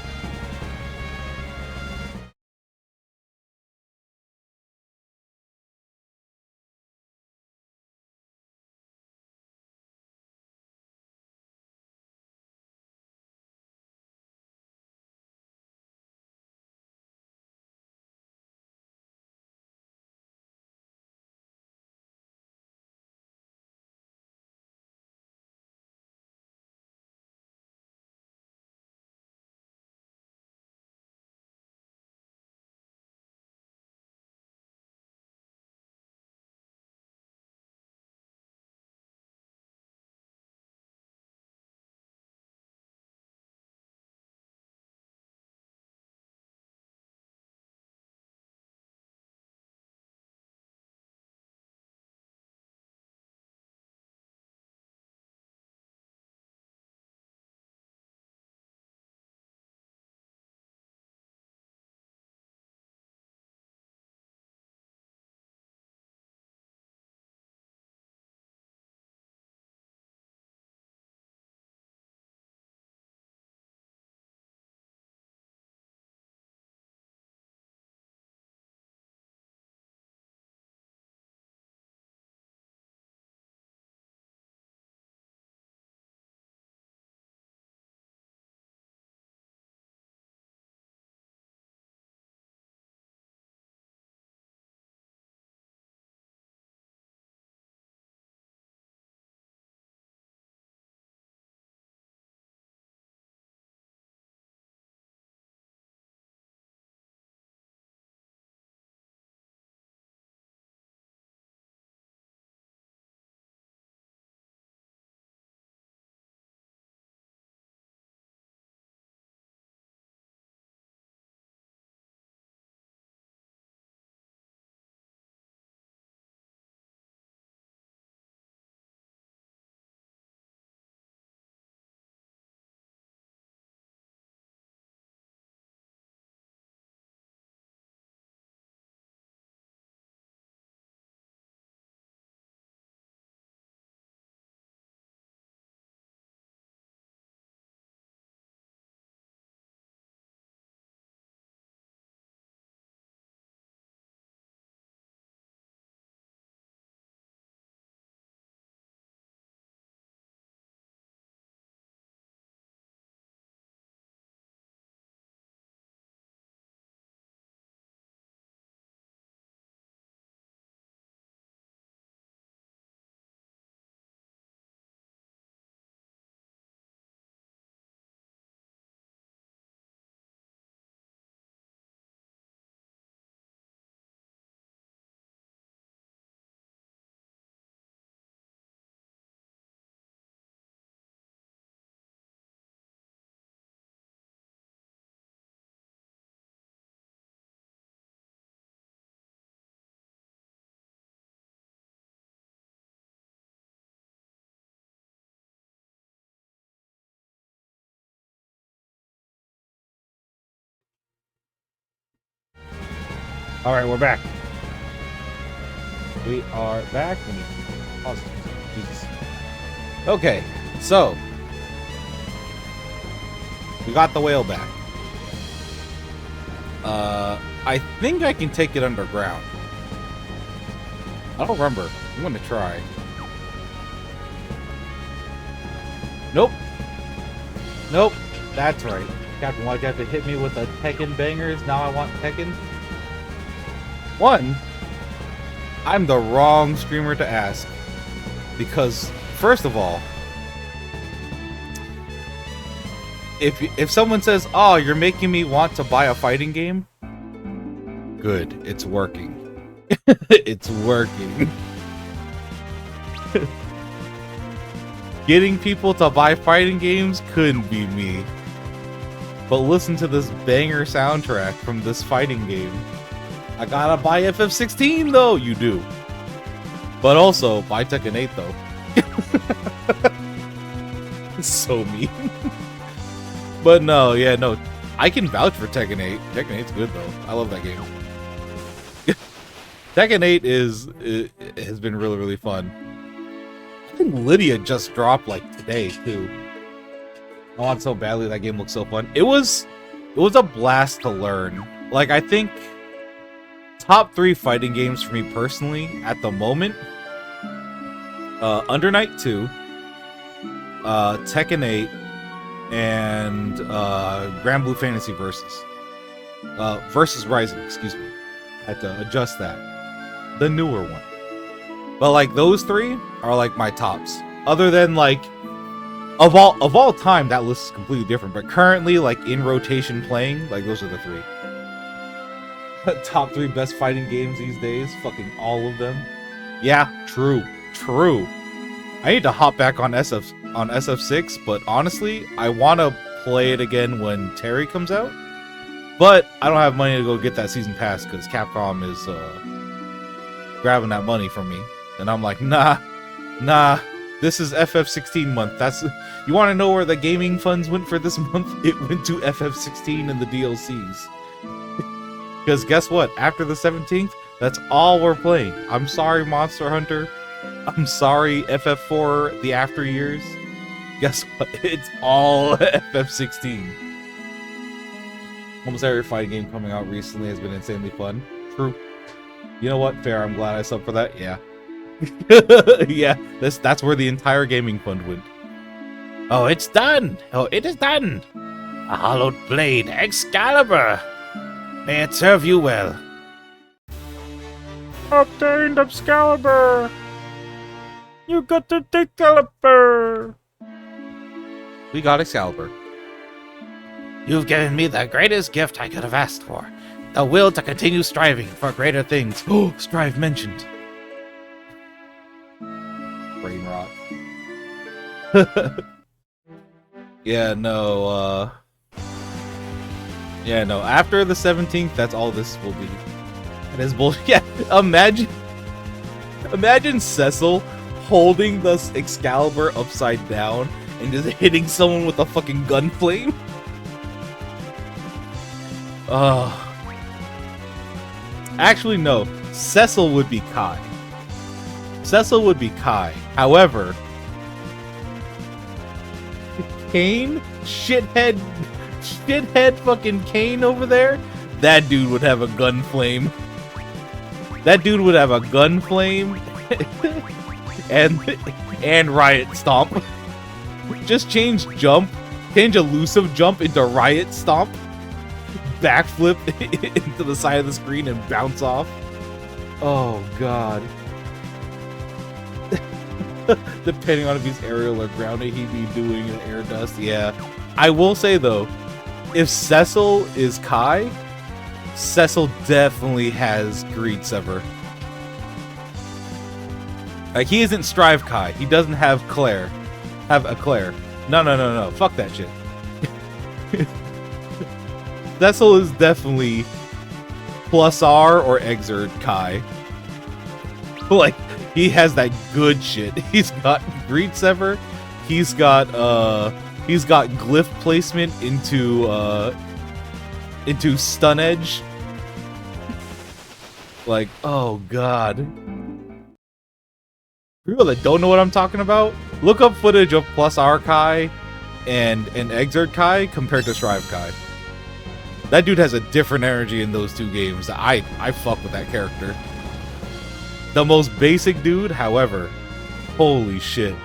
Speaker 4: All right, we're back. We are back. Let me pause. Jesus.
Speaker 1: Okay, so we got the whale back. I think I can take it underground. I don't remember. I'm gonna try. Nope. Nope. That's right. Captain, why'd you have to hit me with the Tekken bangers? Now I want Tekken. One, I'm the wrong streamer to ask. Because, first of all, if someone says, "Oh, you're making me want to buy a fighting game," good, it's working. It's working. Getting people to buy fighting games couldn't be me. But listen to this banger soundtrack from this fighting game. I gotta buy FF16 though. You do. But also buy Tekken 8 though. So mean. But no, yeah, no. I can vouch for Tekken 8. Tekken 8's good though. I love that game. Tekken 8 has been really, really fun. I think Lydia just dropped like today too. I want so badly. That game looks so fun. It was a blast to learn. Like, I think top 3 fighting games for me personally at the moment: Under Night 2, Tekken 8, and Grand Blue Fantasy Versus Rising. Excuse me, I had to adjust that. The newer one. But like those 3 are like my tops. Other than like of all time, that list is completely different. But currently, like in rotation playing, like those are the 3. Top 3 best fighting games these days. Fucking all of them. Yeah, true. I need to hop back on SF6, but honestly, I want to play it again when Terry comes out. But I don't have money to go get that season pass because Capcom is grabbing that money from me, and I'm like, nah. This is FF16 month. You want to know where the gaming funds went for this month? It went to FF16 and the DLCs. Because guess what? After the 17th, that's all we're playing. I'm sorry, Monster Hunter. I'm sorry, FF4, the after years. Guess what? It's all FF16. Almost every fighting game coming out recently has been insanely fun. True. You know what? Fair. I'm glad I subbed for that. Yeah. Yeah. That's where the entire gaming fund went.
Speaker 2: Oh, it's done! Oh, it is done! A hollowed blade, Excalibur! May it serve you well.
Speaker 4: Obtained Excalibur! You got the Excalibur!
Speaker 1: We got Excalibur.
Speaker 2: You've given me the greatest gift I could have asked for. The will to continue striving for greater things. Oh, strive mentioned.
Speaker 1: Brain rot. Yeah, no, after the 17th, that's all this will be. It is bullshit. Yeah, imagine Cecil holding the Excalibur upside down and just hitting someone with a fucking gun flame. Actually, no. Cecil would be Kai. However, Kane, shithead fucking Kane over there, that dude would have a gun flame. and Riot Stomp. Just change elusive jump into Riot Stomp. Backflip into the side of the screen and bounce off. Oh god. Depending on if he's aerial or grounded, he'd be doing an air dust. Yeah. I will say though, if Cecil is Kai, Cecil definitely has Greed Sever. Like, he isn't Strive Kai. He doesn't have Claire. Have a Claire. No. Fuck that shit. Cecil is definitely plus R or Exert Kai. Like, he has that good shit. He's got Greed Sever. He's got glyph placement into Stun Edge. Like, oh god. For people that don't know what I'm talking about, look up footage of plus R Kai and Exert Kai compared to Strive Kai. That dude has a different energy in those two games. I fuck with that character. The most basic dude, however, holy shit.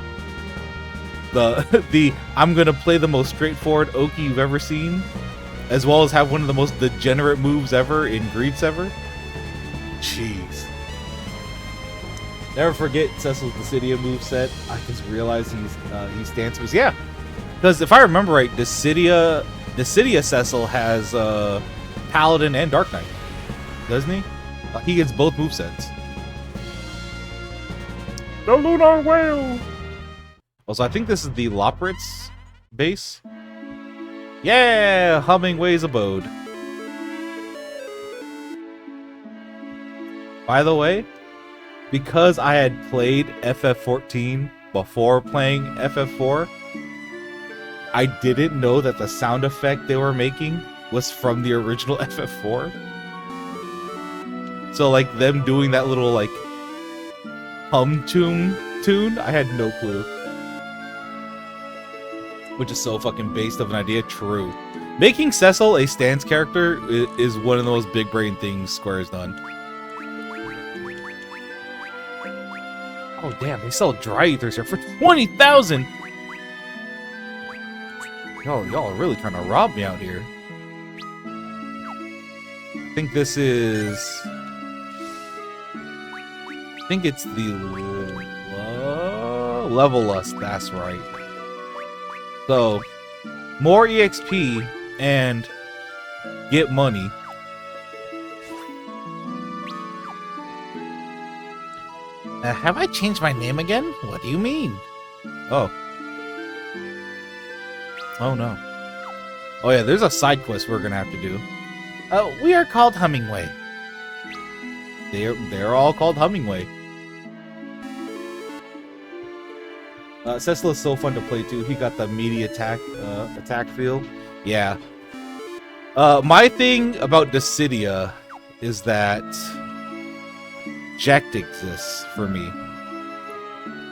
Speaker 1: The I'm gonna play the most straightforward Oki you've ever seen, as well as have one of the most degenerate moves ever in Greed Sever. Jeez. Never forget Cecil's Dissidia moveset. I just realized he stands was because if I remember right, Dissidia Cecil has Paladin and Dark Knight, doesn't he? He gets both movesets.
Speaker 4: The Lunar Whale!
Speaker 1: Also, I think this is the Lopritz base. Yeah! Hummingway's abode. By the way, because I had played FF14 before playing FF4, I didn't know that the sound effect they were making was from the original FF4. So, like, them doing that little, like, hum tune, I had no clue. which is so fucking based of an idea. True. Making Cecil a stance character is one of the most big brain things Square has done.
Speaker 2: Oh damn, they sell dry ethers here for 20,000.
Speaker 1: Y'all are really trying to rob me out here. I think this is... I think it's the Level Lust, that's right. So, more EXP and get money.
Speaker 2: Have I changed my name again? What do you mean?
Speaker 1: Oh. Oh no. Oh yeah, there's a side quest we're gonna have to do.
Speaker 2: We are called Hummingway.
Speaker 1: They're all called Hummingway. Cecil is so fun to play too. He got the meaty attack feel. Yeah. My thing about Dissidia is that Jekt exists for me.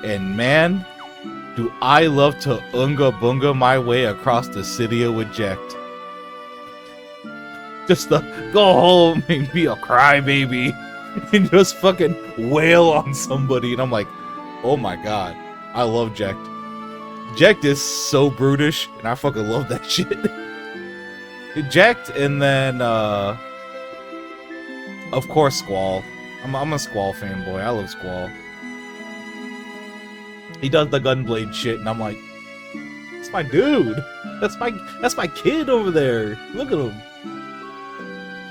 Speaker 1: And man, do I love to unga bunga my way across Dissidia with Jekt. Just to go home and be a crybaby and just fucking wail on somebody. And I'm like, oh my god, I love Jekt. Jekt is so brutish, and I fucking love that shit. Jekt, and then, of course, Squall. I'm a Squall fanboy. I love Squall. He does the Gunblade shit, and I'm like, that's my dude. That's my kid over there. Look at him.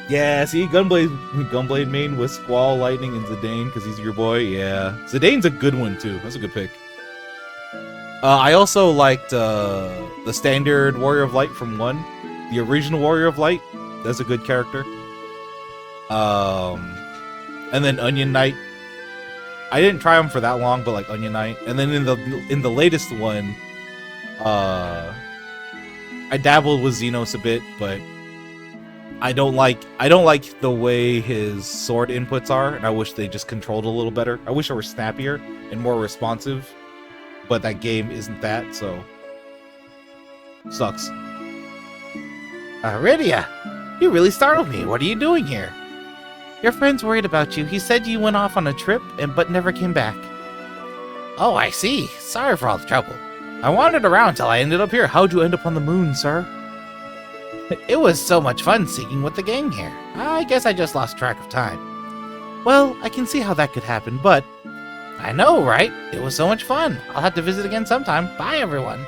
Speaker 1: Yeah, see, Gunblade main with Squall, Lightning, and Zidane, because he's your boy. Yeah, Zidane's a good one too. That's a good pick. I also liked the standard Warrior of Light from 1. The original Warrior of Light. That's a good character. And then Onion Knight. I didn't try him for that long, but like Onion Knight. And then in the latest one, I dabbled with Xenos a bit, but I don't like the way his sword inputs are, and I wish they just controlled a little better. I wish it were snappier and more responsive, but that game isn't that, so sucks.
Speaker 2: Rydia, you really startled me. What are you doing here? Your friend's worried about you. He said you went off on a trip but never came back. Oh, I see. Sorry for all the trouble. I wandered around till I ended up here. How'd you end up on the moon, sir? It was so much fun singing with the gang here. I guess I just lost track of time. Well, I can see how that could happen, but... I know, right? It was so much fun. I'll have to visit again sometime. Bye, everyone.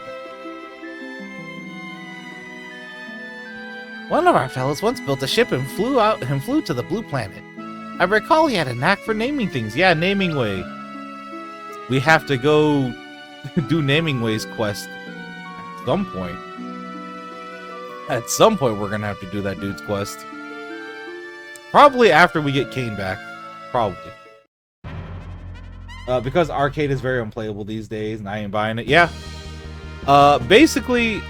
Speaker 2: One of our fellows once built a ship and flew to the blue planet. I recall he had a knack for naming things.
Speaker 1: Yeah, Naming Way. We have to go do Naming Way's quest at some point. At some point, we're gonna have to do that dude's quest. Probably after we get Kane back. Probably. Because arcade is very unplayable these days, and I ain't buying it. Yeah. Basically,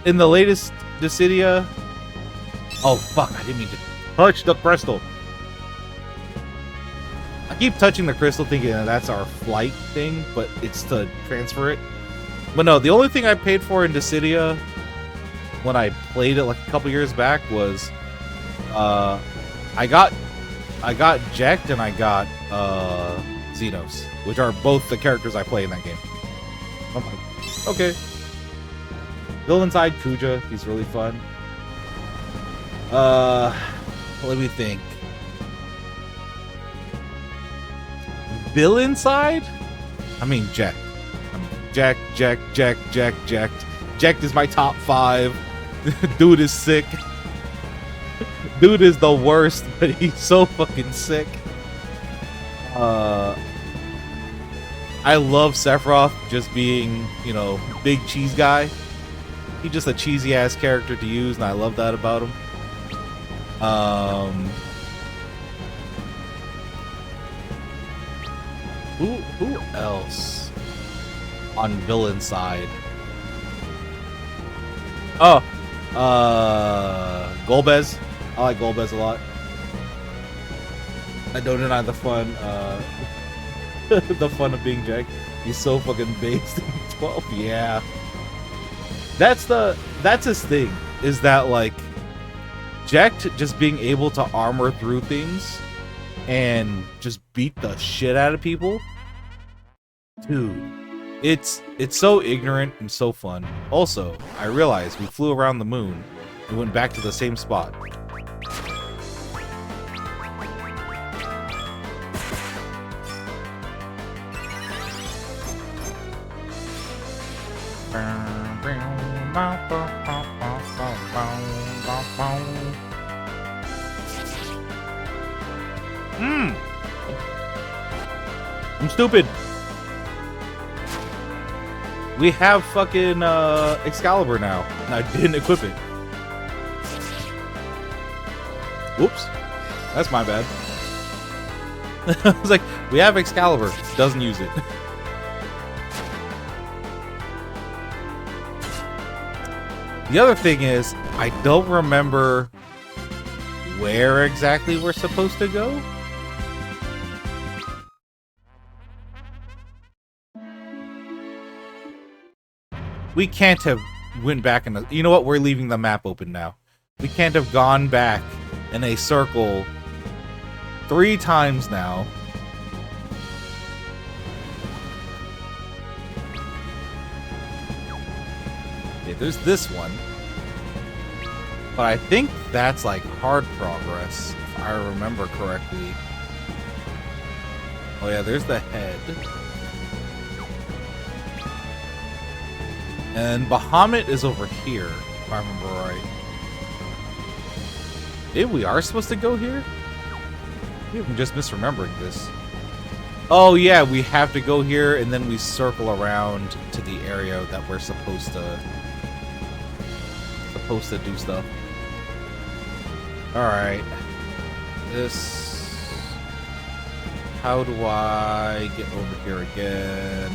Speaker 1: in the latest Dissidia... Oh, fuck, I didn't mean to touch the crystal. I keep touching the crystal thinking that that's our flight thing, but it's to transfer it. But no, the only thing I paid for in Dissidia when I played it like a couple years back was I got Jekt and I got Xenos, which are both the characters I play in that game. I'm like, okay. Villain side, Kuja, he's really fun. Let me think. Villain side? I mean, Jekt. Jekt. Jekt is my top 5. Dude is sick. Dude is the worst, but he's so fucking sick. I love Sephiroth just being, you know, big cheese guy. He's just a cheesy ass character to use, and I love that about him. Who else on villain side? Oh, Golbez. I like Golbez a lot. I don't deny the fun, the fun of being Jekt. He's so fucking based in 12. Yeah. That's his thing, is that like Jekt just being able to armor through things and just beat the shit out of people. Dude, it's so ignorant and so fun. Also, I realized we flew around the moon and went back to the same spot. I'm stupid. We have fucking Excalibur now, and I didn't equip it. Whoops. That's my bad. I was like, we have Excalibur. Doesn't use it. The other thing is, I don't remember where exactly we're supposed to go. We can't have went back in the... You know what? We're leaving the map open now. We can't have gone back in a circle 3 times now. Okay, there's this one. But I think that's like hard progress, if I remember correctly. Oh yeah, there's the head. And Bahamut is over here, if I remember right. Maybe we are supposed to go here? Maybe I'm just misremembering this. Oh yeah, we have to go here and then we circle around to the area that we're supposed to do stuff. Alright. This... How do I get over here again?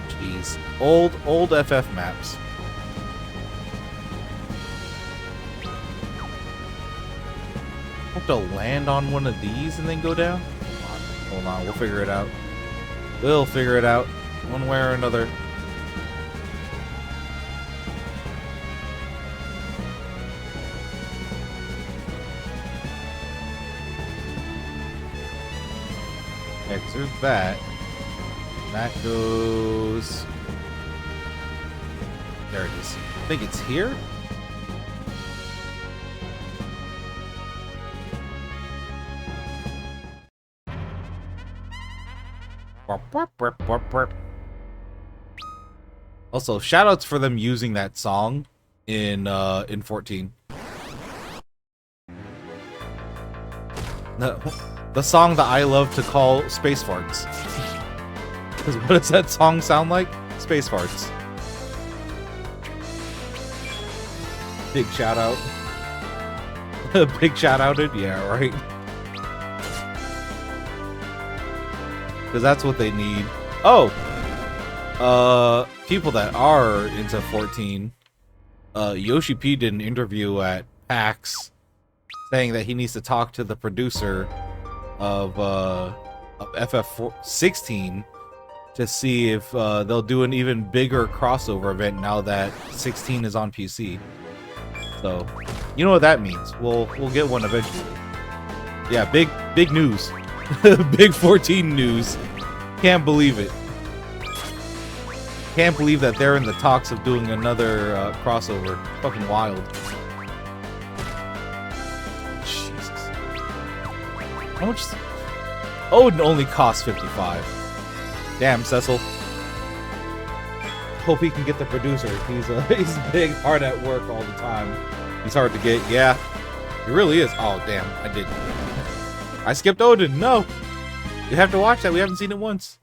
Speaker 1: Jeez. Old FF maps. Have to land on one of these and then go down? Hold on, we'll figure it out. We'll figure it out, one way or another. Okay, 'cause there's that. That goes... There it is. I think it's here? Also, shoutouts for them using that song in 14. The song that I love to call Space Farts. Because what does that song sound like? Space Farts. Big shout out. Big shout outed? Yeah, right. Because that's what they need. Oh! People that are into 14. Yoshi P did an interview at PAX saying that he needs to talk to the producer of FF16 to see if they'll do an even bigger crossover event now that 16 is on PC. So, you know what that means. We'll get one eventually. Yeah, big news. Big 14 news. Can't believe it. Can't believe that they're in the talks of doing another crossover. Fucking wild. Jesus. How much? Oh, it only costs 55. Damn, Cecil. Hope he can get the producer. He's big, hard at work all the time. He's hard to get. Yeah, he really is. Oh, damn, I did. I skipped Odin. No. You have to watch that. We haven't seen it once.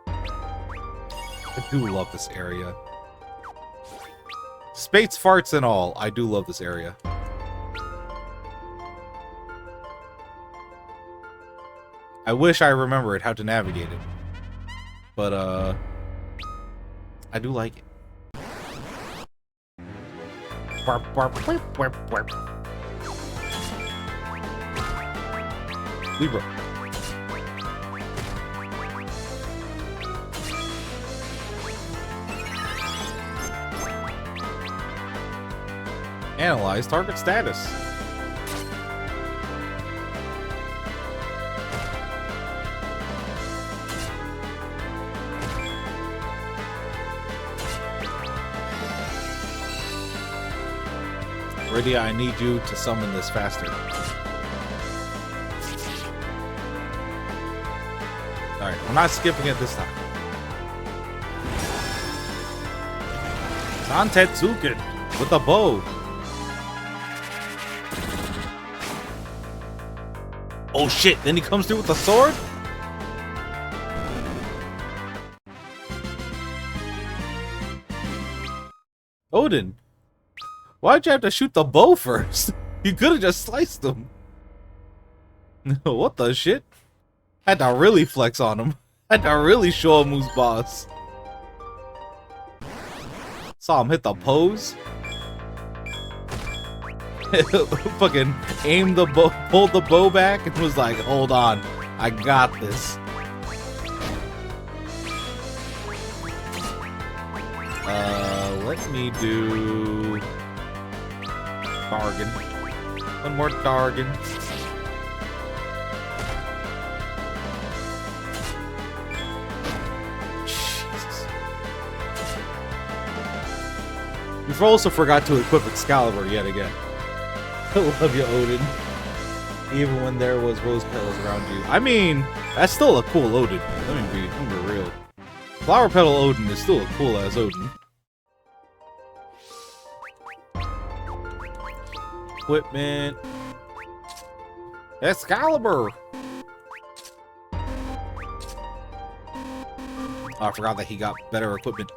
Speaker 1: I do love this area. Space farts and all. I do love this area. I wish I remembered how to navigate it. But, I do like it. Libra. Analyze target status. Rydia, I need you to summon this faster. Alright, I'm not skipping it this time. Santetsuken with a bow. Oh shit, then he comes through with the sword? Odin, why'd you have to shoot the bow first? You could have just sliced him. What the shit? Had to really flex on him. Had to really show him who's boss. Saw him hit the pose. Fucking aimed the bow, pulled the bow back, and was like, "Hold on, I got this." Let me do Targan. One more Targan. Jesus. We've also forgot to equip Excalibur yet again. I love you, Odin. Even when there was rose petals around you. I mean, that's still a cool Odin. Let me be real. Flower petal Odin is still a cool ass Odin. Equipment. Excalibur. Oh, I forgot that he got better equipment.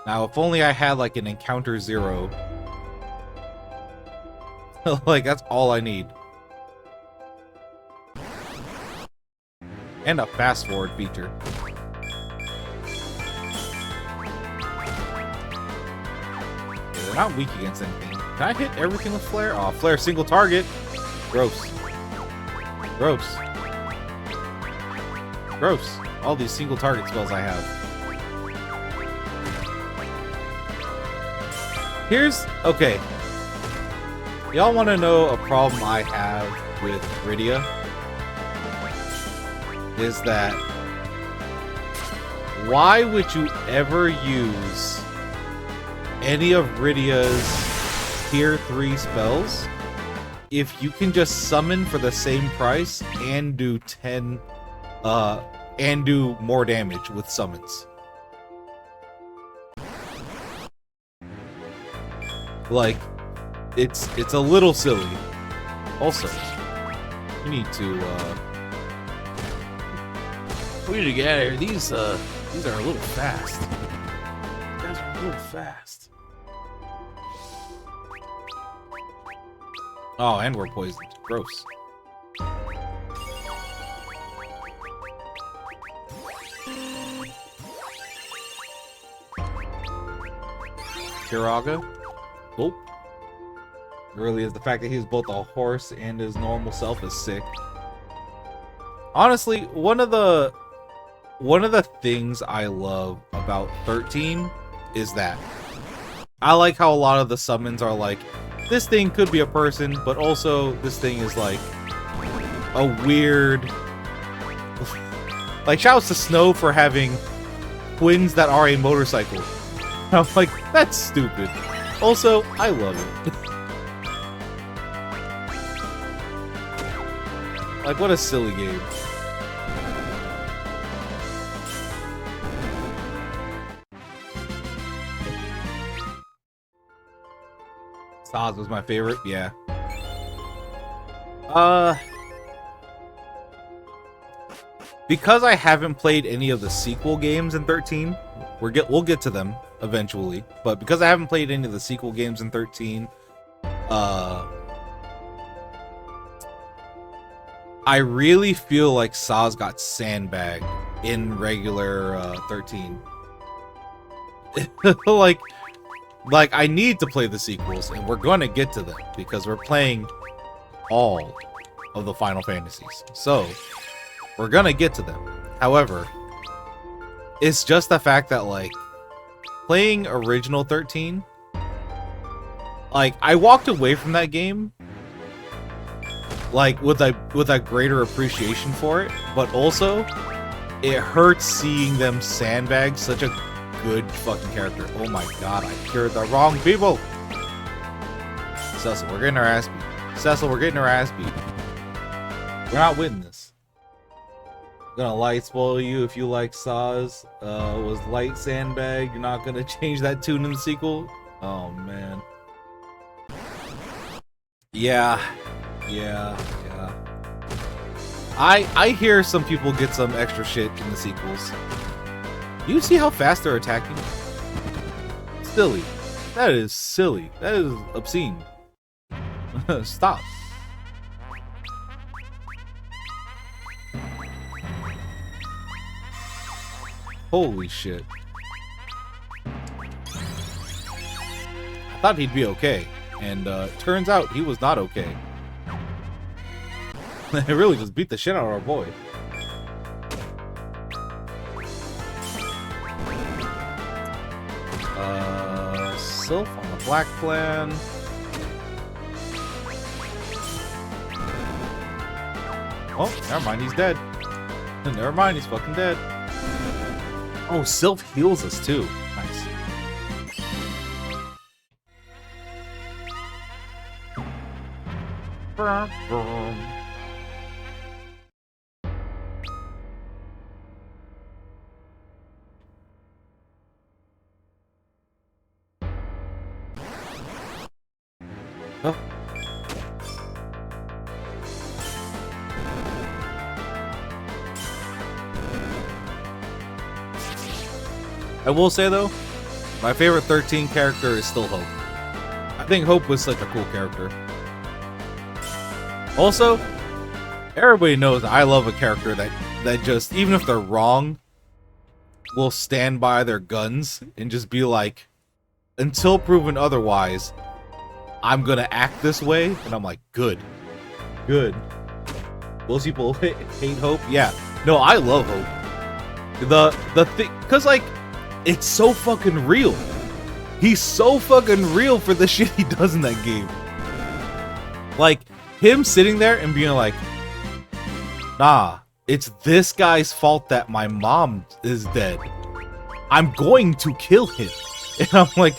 Speaker 1: Now, if only I had like an encounter 0. Like, that's all I need. And a fast forward feature. Okay, they're not weak against anything. Can I hit everything with Flare? Oh, Flare single target. Gross. Gross. Gross. All these single target spells I have. Here's... okay. Y'all want to know a problem I have with Rydia? Is that... why would you ever use any of Rydia's tier 3 spells if you can just summon for the same price and do 10 and do more damage with summons? Like, it's a little silly. Also, we need to get out of here. These are a little fast. You guys are a little fast. Oh, and we're poisoned. Gross. Kiraga? Nope. Really is the fact that he's both a horse and his normal self is sick. Honestly, one of the things I love about 13 is that I like how a lot of the summons are like, this thing could be a person, but also this thing is like a weird... like, shouts to Snow for having twins that are a motorcycle. I'm like, that's stupid. Also, I love it. Like, what a silly game. Saz was my favorite, yeah. Because I haven't played any of the sequel games in 13, we'll get to them eventually. But because I haven't played any of the sequel games in 13, I really feel like Saz got sandbagged in regular 13. like I need to play the sequels, and we're gonna get to them because we're playing all of the Final Fantasies. So we're gonna get to them. However, it's just the fact that like playing original 13, like I walked away from that game like with a greater appreciation for it, but also it hurts seeing them sandbag such a good fucking character. Oh my god, I cured the wrong people. Cecil, we're getting our ass beat. Cecil, we're getting our ass beat. We're not winning this. I'm gonna light spoil you if you like Saz. Was light sandbag. You're not gonna change that tune in the sequel? Oh man. Yeah. I hear some people get some extra shit in the sequels. You see how fast they're attacking? Silly. That is silly. That is obscene. Stop. Holy shit. I thought he'd be okay. And turns out he was not okay. It really just beat the shit out of our boy. Sylph on the black plan. Oh, never mind, he's dead. Never mind, he's fucking dead. Oh, Sylph heals us too. Nice. Oh. I will say though, my favorite 13 character is still Hope. I think Hope was such a cool character. Also, everybody knows I love a character that just, even if they're wrong, will stand by their guns and just be like, until proven otherwise, I'm gonna act this way. And I'm like, good. Most people hate Hope. Yeah. No, I love Hope. The thing, cause like, it's so fucking real. He's so fucking real for the shit he does in that game. Like, him sitting there and being like, nah, it's this guy's fault that my mom is dead. I'm going to kill him. And I'm like,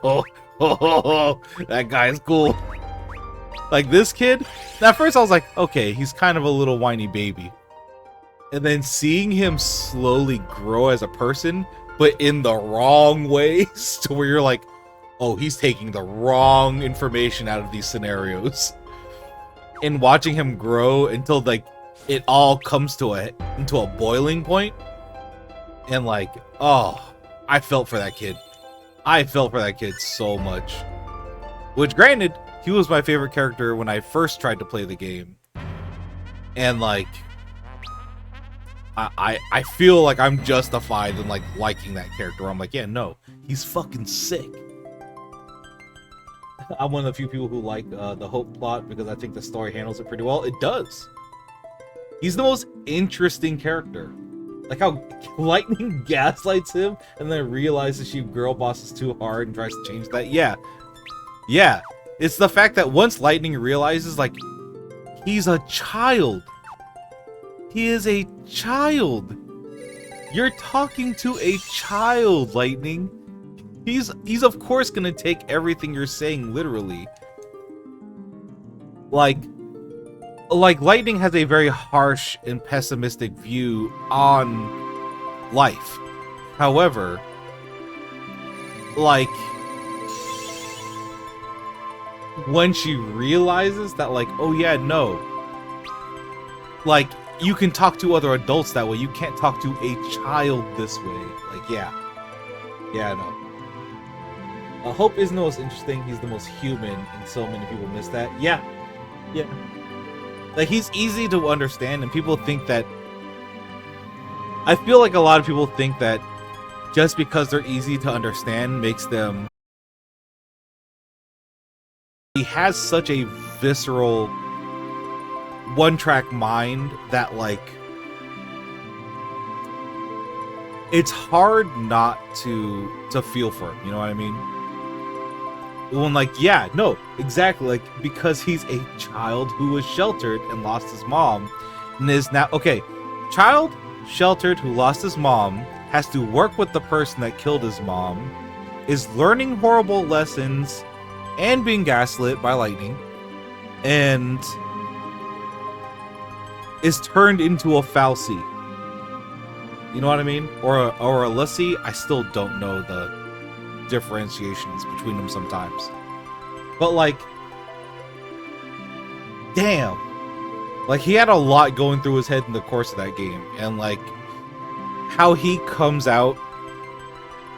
Speaker 1: oh, that guy's cool. Like, this kid, at first I was like, okay, he's kind of a little whiny baby. And then seeing him slowly grow as a person, but in the wrong ways, to where you're like, oh, he's taking the wrong information out of these scenarios. And watching him grow until like it all comes to into a boiling point, and like, oh, I felt for that kid. I felt for that kid so much. Which, granted, he was my favorite character when I first tried to play the game, and like, I feel like I'm justified in like liking that character. I'm like, yeah, no, he's fucking sick. I'm one of the few people who like the Hope plot because I think the story handles it pretty well. It does. He's the most interesting character. Like how Lightning gaslights him and then realizes she girl bosses too hard and tries to change that. Yeah. It's the fact that once Lightning realizes, like, he's a child. He is a child. You're talking to a child, Lightning. He's of course gonna take everything you're saying literally. Like Lightning has a very harsh and pessimistic view on life. However, like, when she realizes that, like, oh yeah, no, like, you can talk to other adults that way, you can't talk to a child this way. Like, yeah, no. Hope isn't the most interesting. He's the most human, and so many people miss that. Yeah. Like, he's easy to understand, and people think that... I feel like a lot of people think that just because they're easy to understand makes them... He has such a visceral, one-track mind that, like... It's hard not to feel for him, you know what I mean? When, like, yeah, no, exactly, like, because he's a child who was sheltered and lost his mom, and is now, okay, child sheltered who lost his mom, has to work with the person that killed his mom, is learning horrible lessons, and being gaslit by lightning, and is turned into a Falsey. You know what I mean? Or a Lussie. I still don't know the differentiations between them sometimes. But, like, damn. Like, he had a lot going through his head in the course of that game. And, like, how he comes out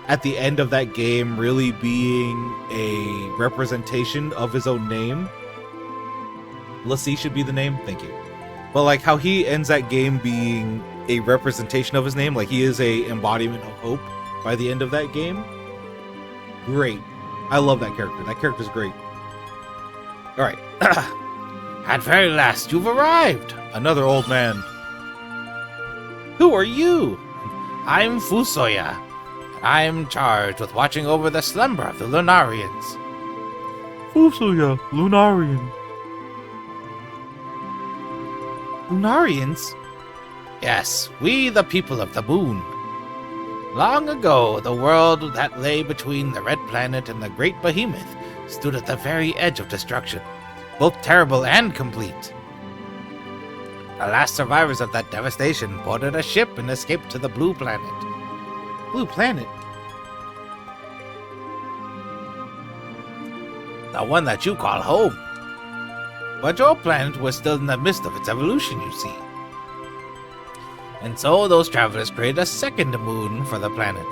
Speaker 1: at the end of that game really being a representation of his own name. Lussie should be the name. Thank you. But, like, how he ends that game being a representation of his name, like he is a embodiment of hope by the end of that game. Great. I love that character. That character's great. Alright.
Speaker 2: At very last, you've arrived.
Speaker 1: Another old man.
Speaker 2: Who are you? I'm Fusoya. I'm charged with watching over the slumber of the Lunarians.
Speaker 4: Fusoya, Lunarian.
Speaker 2: Lunarians? Yes, we the people of the moon. Long ago, the world that lay between the Red Planet and the Great Behemoth stood at the very edge of destruction, both terrible and complete. The last survivors of that devastation boarded a ship and escaped to the Blue Planet.
Speaker 1: Blue Planet?
Speaker 2: The one that you call home. But your planet was still in the midst of its evolution, you see. And so those travelers created a second moon for the planet,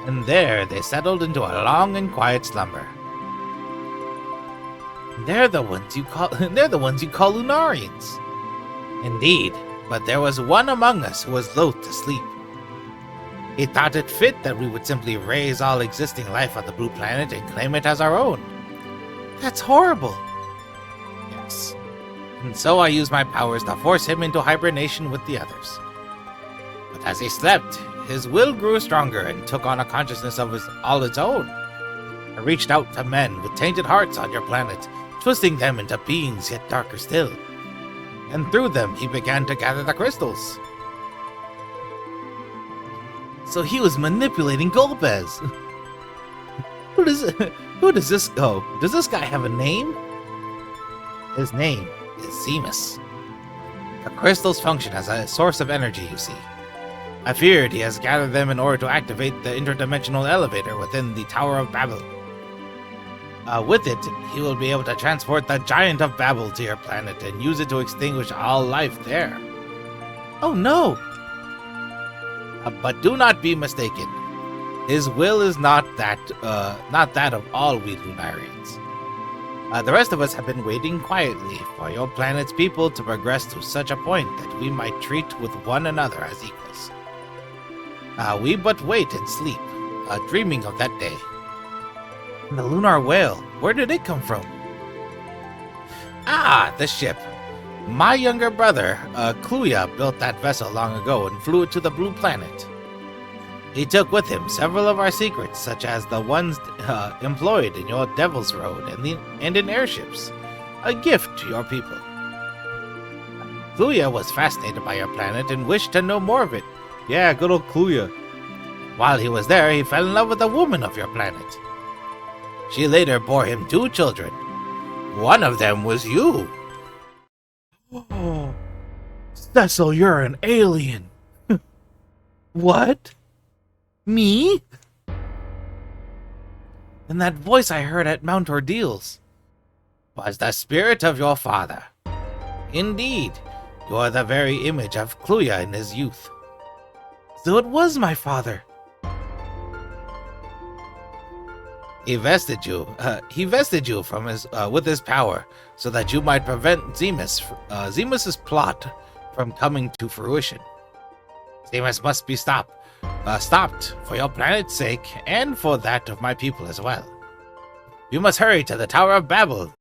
Speaker 2: and there they settled into a long and quiet slumber. They're the ones you call Lunarians. Indeed, but there was one among us who was loath to sleep. He thought it fit that we would simply raise all existing life on the Blue Planet and claim it as our own.
Speaker 1: That's horrible.
Speaker 2: Yes. And so I used my powers to force him into hibernation with the others. But as he slept, his will grew stronger and took on a consciousness of all its own. I reached out to men with tainted hearts on your planet, twisting them into beings yet darker still. And through them, he began to gather the crystals.
Speaker 1: So he was manipulating Golbez. Who does this go? Does this guy have a name?
Speaker 2: His name is Zemus. The crystals function as a source of energy, you see. I feared he has gathered them in order to activate the interdimensional elevator within the Tower of Babel. With it, he will be able to transport the Giant of Babel to your planet and use it to extinguish all life there.
Speaker 1: Oh no!
Speaker 2: But do not be mistaken. His will is not that of all we Lunarians. The rest of us have been waiting quietly for your planet's people to progress to such a point that we might treat with one another as equals. We but wait and sleep, dreaming of that day.
Speaker 1: The lunar whale, where did it come from?
Speaker 2: Ah, the ship. My younger brother, Kluya, built that vessel long ago and flew it to the Blue Planet. He took with him several of our secrets, such as the ones employed in your Devil's Road and in airships, a gift to your people. Kluya was fascinated by your planet and wished to know more of it.
Speaker 1: Yeah, good old Kluya.
Speaker 2: While he was there, he fell in love with a woman of your planet. She later bore him 2 children. One of them was you.
Speaker 1: Oh, Cecil, you're an alien. What? Me? And that voice I heard at Mount Ordeals
Speaker 2: Was the spirit of your father. Indeed, you are the very image of Kluya in his youth.
Speaker 1: So it was my father.
Speaker 2: He vested you. He vested you from his with his power, so that you might prevent Zemus's plot from coming to fruition. Zemus must be stopped for your planet's sake and for that of my people as well. You must hurry to the Tower of Babel